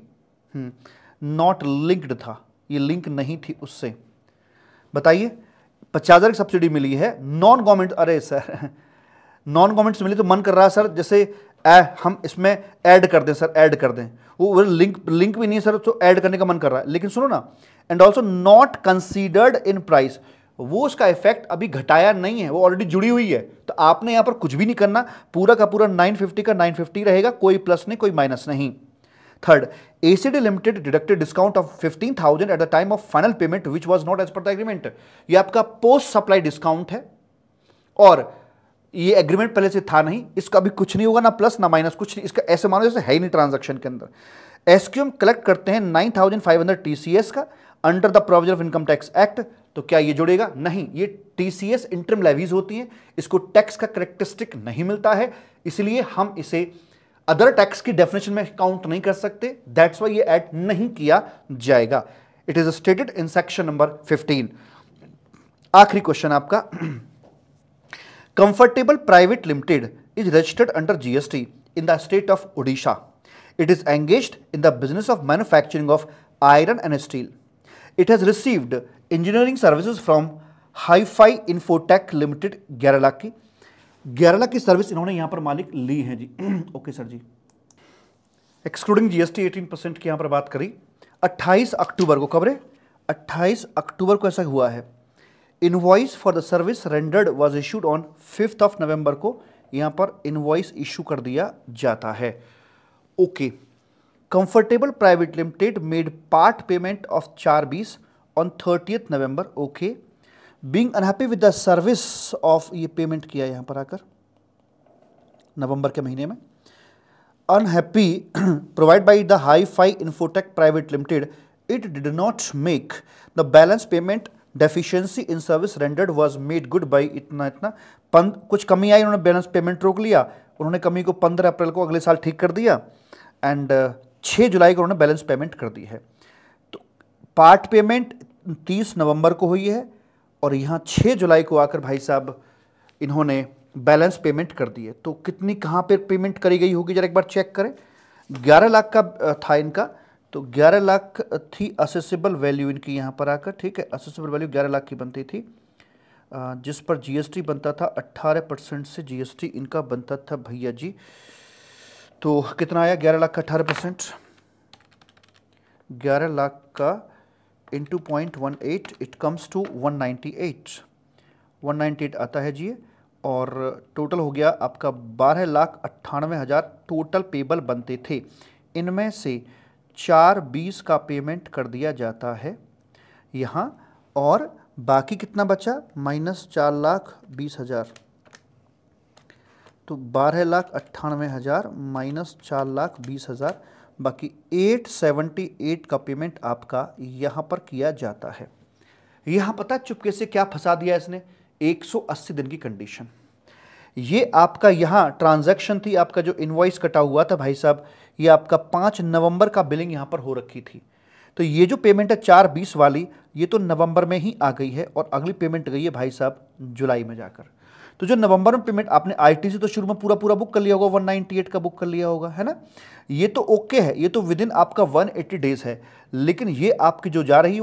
A: Not linked था, ये link नहीं थी उससे। बताइए, 50,000 की subsidy मिली है, non government. अरे sir, non government से मिली तो मन कर रहा है सर जैसे हम इसमें ऐड कर दें सर, ऐड कर दें। वो लिंक भी नहीं है सर, तो ऐड करने का मन कर रहा है। लेकिन सुनो ना, and also not considered in price, वो उसका इफेक्ट अभी घटाया नहीं है, वो ऑलरेडी जुड़ी हुई है। तो आपने यहां पर कुछ भी नहीं करना, पूरा का पूरा 950 का 950 रहेगा, कोई प्लस नहीं कोई माइनस नहीं। Third, ACD limited deducted discount of 15,000 at the time of final payment which was not as per the agreement. ये आपका पोस्ट सप्लाई डिस्काउंट है और ये एग्रीमेंट पहले से था नहीं, इसका भी कुछ नहीं होगा, ना प्लस ना माइनस, कुछ नहीं, इसका ऐसे मानो जैसे है ही नहीं ट्रांजैक्शन के अंदर। SQM कलेक्ट करते हैं 9,500 TCS का under the provision of income tax act, तो क्या ये जुड़ेगा? नहीं, ये TCS इंटरिम लेवीज होती हैं, इसको टैक्स का करेक्टरिस्टिक नहीं मिलता है, इसलिए हम इसे अदर टैक्स की डेफिनेशन में काउंट नहीं कर सकते, दैट्स वाई ये ऐड नहीं किया जाएगा। It is stated in section number 15। आखिरी क्वेश्चन आपका, comfortable private limited is registered under GST in the state of Odisha. It is engaged in the business of manufacturing of iron and steel. It has received engineering services from Hi-Fi Infotech Limited 11 lakh की। 11 लाख की service इन्होंने यहाँ पर मालिक ली है जी। Okay sir जी, excluding GST 18% की यहाँ पर बात करी। 28 अक्टूबर को, कब रे? 28 अक्टूबर को ऐसा हुआ है। Invoice for the service rendered was issued on 5th of November को, यहाँ पर इनवॉइस इशू कर दिया जाता है। Okay, comfortable private limited made part payment of 4/20 on 30th November. Okay, being unhappy with the service of, ये payment किया यहाँ पर आकर नवंबर के महीने में। Unhappy provide by the Hi-Fi Infotech private limited, it did not make the balance payment, deficiency in service rendered was made good by इतना इतना। कुछ कमी आई, उन्होंने बैलेंस पेमेंट रोक लिया, उन्होंने कमी को 15 अप्रैल को अगले साल ठीक कर दिया एंड 6 जुलाई को उन्होंने बैलेंस पेमेंट कर दी है। तो पार्ट पेमेंट 30 नवंबर को हुई है और यहाँ 6 जुलाई को आकर भाई साहब इन्होंने बैलेंस पेमेंट कर दी है। तो कितनी कहाँ पे पेमेंट करी गई होगी जरा एक बार चेक करें। 11 लाख का था इनका, तो 11 लाख थी असेसेबल वैल्यू इनकी यहाँ पर आकर, ठीक है। असेसेबल वैल्यू 11 लाख की बनती थी, जिस पर GST बनता था 18% से GST इनका बनता था भैया जी। तो कितना आया 11 लाख का 18%? 11 लाख का इंटू 0.18, इट कम्स टू 198 आता है जी। और टोटल हो गया आपका 12,98,000 टोटल पेबल बनते थे। इनमें से 4/20 का पेमेंट कर दिया जाता है यहाँ और बाकी कितना बचा, -4,20,000, तो 12,98,000 -4,20,000, बाकी 878 का पेमेंट आपका यहाँ पर किया जाता है। यहाँ पता चुपके से क्या फंसा दिया इसने, 180 दिन की कंडीशन। ये आपका यहाँ ट्रांजैक्शन थी, आपका जो इनवॉइस कटा हुआ था भाई साहब, ये आपका 5 नवंबर का बिलिंग यहाँ पर हो रखी थी। तो ये जो पेमेंट है 420 वाली, ये तो नवंबर में ही आ गई है और अगली पेमेंट गई है भाई साहब जुलाई में जाकर। तो जो नवंबर में पेमेंट आपने आईटीसी तो शुरू में पूरा पूरा बुक कर लिया होगा, 198 का बुक कर लिया होगा, है ना। ये तो ओके है, ये तो विद इन आपका 180 डेज है। लेकिन ये आपकी जो जा रही है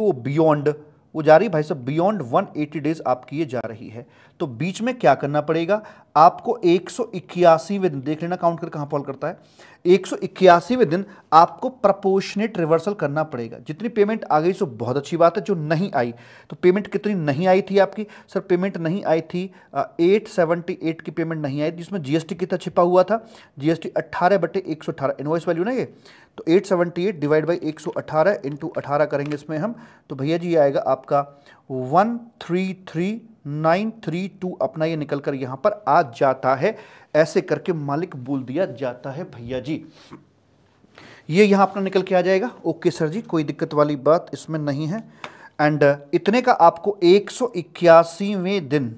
A: वो जा रही है भाई साहब बियॉन्ड 180 डेज आपकी ये जा रही है। तो बीच में क्या करना पड़ेगा आपको, 181वें दिन, देख लेना काउंट कर कहां फॉल करता है, 181वें दिन आपको प्रपोर्शनेट रिवर्सल करना पड़ेगा। जितनी पेमेंट आ गई सो बहुत अच्छी बात है, जो नहीं आई तो पेमेंट कितनी नहीं आई थी आपकी, सर पेमेंट नहीं आई थी 878 की पेमेंट नहीं आई, जिसमें जीएसटी कितना छिपा हुआ था, जीएसटी 18/118 इनवॉइस वैल्यू ना ये, तो 878 डिवाइड बाई 118 इंटू 18 करेंगे इसमें हम, तो भैया जी ये आएगा आपका 133,932 अपना ये निकल कर यहां पर आ जाता है। ऐसे करके मालिक बोल दिया जाता है भैया जी, ये यहां अपना निकल के आ जाएगा। ओके सर जी, कोई दिक्कत वाली बात इसमें नहीं है। एंड इतने का आपको 181वें दिन,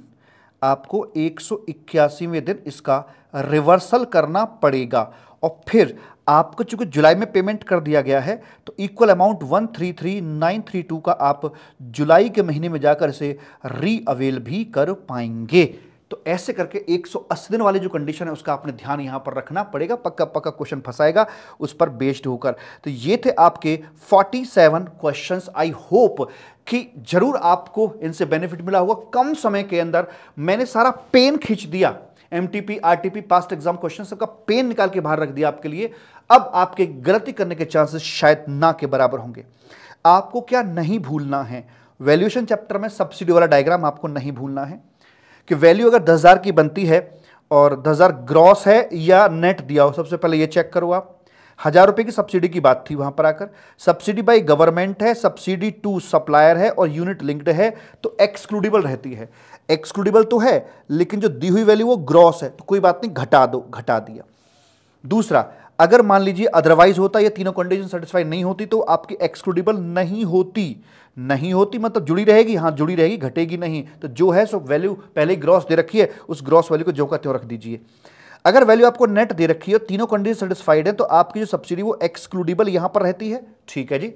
A: आपको 181वें दिन इसका रिवर्सल करना पड़ेगा। और फिर आपको चूंकि जुलाई में पेमेंट कर दिया गया है तो इक्वल अमाउंट 133,932 का आप जुलाई के महीने में जाकर इसे रीअवेल भी कर पाएंगे। तो ऐसे करके 180 दिन वाली जो कंडीशन है उसका आपने ध्यान यहां पर रखना पड़ेगा, पक्का पक्का क्वेश्चन फंसाएगा उस पर बेस्ड होकर। तो ये थे आपके 47 क्वेश्चंस। आई होप कि जरूर आपको इनसे बेनिफिट मिला होगा। कम समय के अंदर मैंने सारा पेन खींच दिया, MTP RTP past exam question सबका पेन निकाल के बाहर रख दिया आपके लिए। अब आपके गलती करने के चांसेस शायद ना के बराबर होंगे। आपको क्या नहीं भूलना है, वैल्यूएशन चैप्टर में सब्सिडी वाला डायग्राम आपको नहीं भूलना है कि वैल्यू अगर 10,000 की बनती है और 10,000 ग्रॉस है या नेट दिया हो, सबसे पहले ये चेक करो आप। 1,000 रुपए की सब्सिडी की बात थी वहां पर आकर, सब्सिडी बाई गवर्नमेंट है, सब्सिडी टू सप्लायर है और यूनिट लिंक्ड है, तो एक्सक्लूडेबल रहती है। एक्सक्लूडेबल तो है लेकिन जो दी हुई वैल्यू वो ग्रॉस है, तो कोई बात नहीं, घटा दो, घटा दिया। दूसरा, अगर मान लीजिए अदरवाइज होता, ये तीनों कंडीशन सेटिस्फाई नहीं होती तो आपकी एक्सक्लूडेबल नहीं होती। नहीं होती मतलब जुड़ी रहेगी, हाँ जुड़ी रहेगी, घटेगी नहीं। तो जो है सो वैल्यू पहले ही ग्रॉस दे रखी है, उस ग्रॉस वैल्यू को जो का त्यों रख दीजिए। अगर वैल्यू आपको नेट दे रखी है, तीनों कंडीशन सेटिस्फाइड है, तो आपकी जो सब्सिडी वो एक्सक्लूडेबल यहां पर रहती है। ठीक है जी,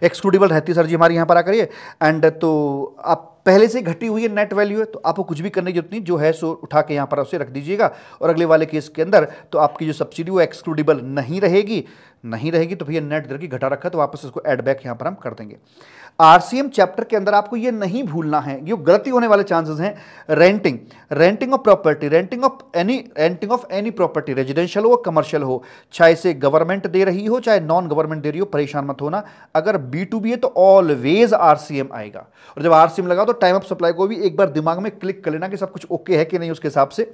A: एक्सक्लूडेबल रहती है सर जी हमारे यहां पर आकर ये। एंड तो आप पहले से घटी हुई है नेट वैल्यू है, तो आपको कुछ भी करने की जरूरत नहीं, जो है सो उठा के यहां पर उसे रख दीजिएगा। और अगले वाले केस के अंदर तो आपकी जो सब्सिडी वो एक्सक्लूडेबल नहीं रहेगी, नहीं रहेगी तो भैया नेट दर की घटा रखा, तो वापस इसको एड बैक यहां पर हम कर देंगे। आरसीएम चैप्टर के अंदर आपको ये नहीं भूलना है, ये गलती होने वाले चांसेस हैं। Renting of property, renting of any property, residential हो कमर्शियल हो, चाहे से गवर्नमेंट दे रही हो चाहे नॉन गवर्नमेंट दे रही हो, परेशान मत होना। अगर B2B है तो ऑलवेज आरसीएम आएगा। और जब आरसीएम लगा तो टाइम ऑफ सप्लाई को भी एक बार दिमाग में क्लिक कर लेना कि सब कुछ ओके है कि नहीं उसके हिसाब से।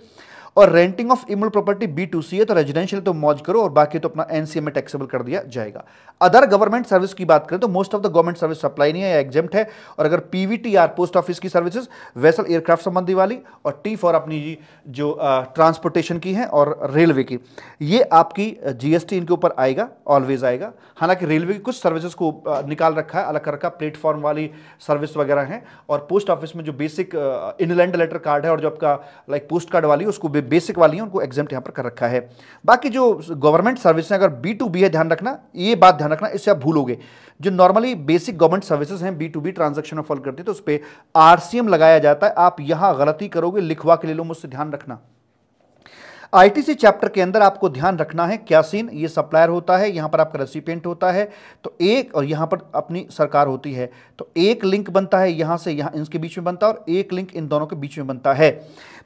A: और renting of email property B2C है, तो रेजिडेंशियल तो मौज करो और बाकी तो अपना एनसीएम में टैक्सेबल कर दिया जाएगा। अदर गवर्नमेंट सर्विस की बात करें तो most of the government service supply नहीं है या एग्जेम्प्ट है। और अगर PVTR पोस्ट ऑफिस की सर्विसेज, वेसल एयरक्राफ्ट संबंधी वाली, और T फॉर अपनी जो ट्रांसपोर्टेशन की है और रेलवे की, ये आपकी GST इनके ऊपर आएगा, ऑलवेज आएगा। हालांकि रेलवे की कुछ सर्विसेज को निकाल रखा है, अलग कर रखा, प्लेटफॉर्म वाली सर्विस वगैरह है। और पोस्ट ऑफिस में जो बेसिक इनलैंड लेटर कार्ड है और जो आपका लाइक पोस्ट कार्ड वाली उसको बेसिक वाली है, उनको एग्जाम्प्ट यहां पर कर रखा है। बाकी जो गवर्नमेंट सर्विस है, अगर B2B है, ध्यान रखना, ये बात ध्यान रखना, इससे आप भूलोगे। जो नॉर्मली बेसिक गवर्नमेंट सर्विसेज हैं B2B ट्रांजैक्शन में फॉलो करती है, तो उस पर आरसीएम लगाया जाता है। आप यहां गलती करोगे, लिखवा के ले लो मुझसे, ध्यान रखना। आईटीसी चैप्टर के अंदर आपको ध्यान रखना है क्या सीन, ये सप्लायर होता है, यहां पर आपका रेसिपिएंट होता है, तो एक, और यहां पर अपनी सरकार होती है, तो एक लिंक बनता है यहां से यहां, इनके बीच में बनता है, और एक लिंक इन दोनों के बीच में बनता है।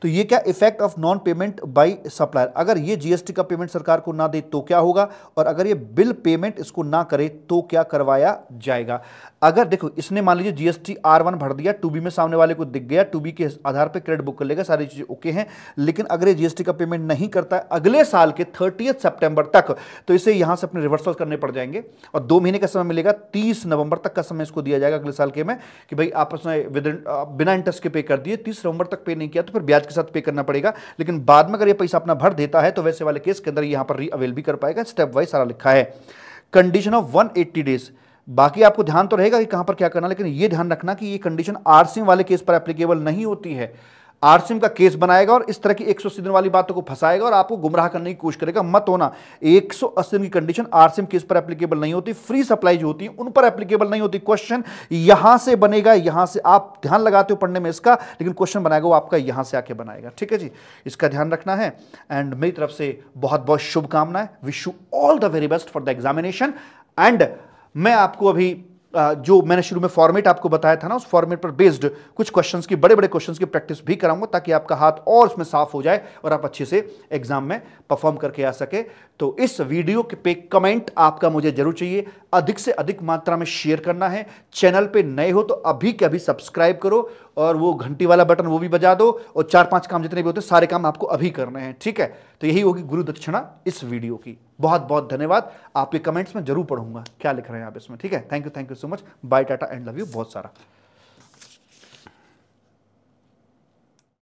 A: तो ये क्या effect of non payment by supplier, अगर ये जीएसटी का पेमेंट सरकार को ना दे तो क्या होगा, और अगर ये बिल पेमेंट इसको ना करे तो क्या करवाया जाएगा। अगर देखो इसने मान लीजिए जीएसटी R1 भर दिया, टू बी में सामने वाले को दिख गया, टू बी के आधार पे क्रेडिट बुक कर लेगा, सारी चीजें ओके हैं, लेकिन अगर ये जीएसटी का पेमेंट नहीं करता है अगले साल के 30 सितंबर तक, तो इसे यहां से अपने रिवर्सल करने पड़ जाएंगे और 2 महीने का समय मिलेगा, 30 नवंबर तक का समय इसको दिया जाएगा अगले साल के में कि भाई आपस में बिना इंटरेस्ट के पे कर दिए, 30 नवंबर तक पे नहीं किया तो फिर ब्याज के साथ पे करना पड़ेगा। लेकिन बाद में अगर ये पैसा अपना भर देता है तो वैसे वाले केस के अंदर यहां पर रीअवेल भी कर पाएगा, स्टेप वाइज सारा लिखा है। कंडीशन ऑफ 180 डेज, बाकी आपको ध्यान तो रहेगा कि कहां पर क्या करना, लेकिन ये ध्यान रखना कि ये कंडीशन आरसीएम वाले केस पर एप्लीकेबल नहीं होती है। आरसीएम का केस बनाएगा और इस तरह की 180 दिन वाली बातों को फंसाएगा और आपको गुमराह करने की कोशिश करेगा, मत होना। 180 दिन की कंडीशन आरसीएम केस पर एप्लीकेबल नहीं होती, फ्री सप्लाई जो होती है उन पर एप्लीकेबल नहीं होती। क्वेश्चन यहां से बनेगा, यहां से आप ध्यान लगाते हो पढ़ने में इसका, लेकिन क्वेश्चन बनाएगा वो आपका यहां से आके बनाएगा, ठीक है जी, इसका ध्यान रखना है। एंड मेरी तरफ से बहुत बहुत शुभकामनाएं, wish you all the very best for the examination. And मैं आपको अभी जो मैंने शुरू में फॉर्मेट आपको बताया था ना, उस फॉर्मेट पर बेस्ड कुछ क्वेश्चंस की, बड़े बड़े क्वेश्चंस की प्रैक्टिस भी कराऊंगा ताकि आपका हाथ और उसमें साफ हो जाए और आप अच्छे से एग्जाम में परफॉर्म करके आ सके। तो इस वीडियो पे कमेंट आपका मुझे जरूर चाहिए, अधिक से अधिक मात्रा में शेयर करना है। चैनल पे नए हो तो अभी के अभी सब्सक्राइब करो और वो घंटी वाला बटन वो भी बजा दो, और 4-5 काम जितने भी होते हैं सारे काम आपको अभी करने हैं, ठीक है। तो यही होगी गुरु दक्षिणा इस वीडियो की। बहुत बहुत धन्यवाद, आपके कमेंट्स में जरूर पढ़ूंगा क्या लिख रहे हैं आप इसमें, ठीक है। Thank you so much, bye tata and love you बहुत सारा।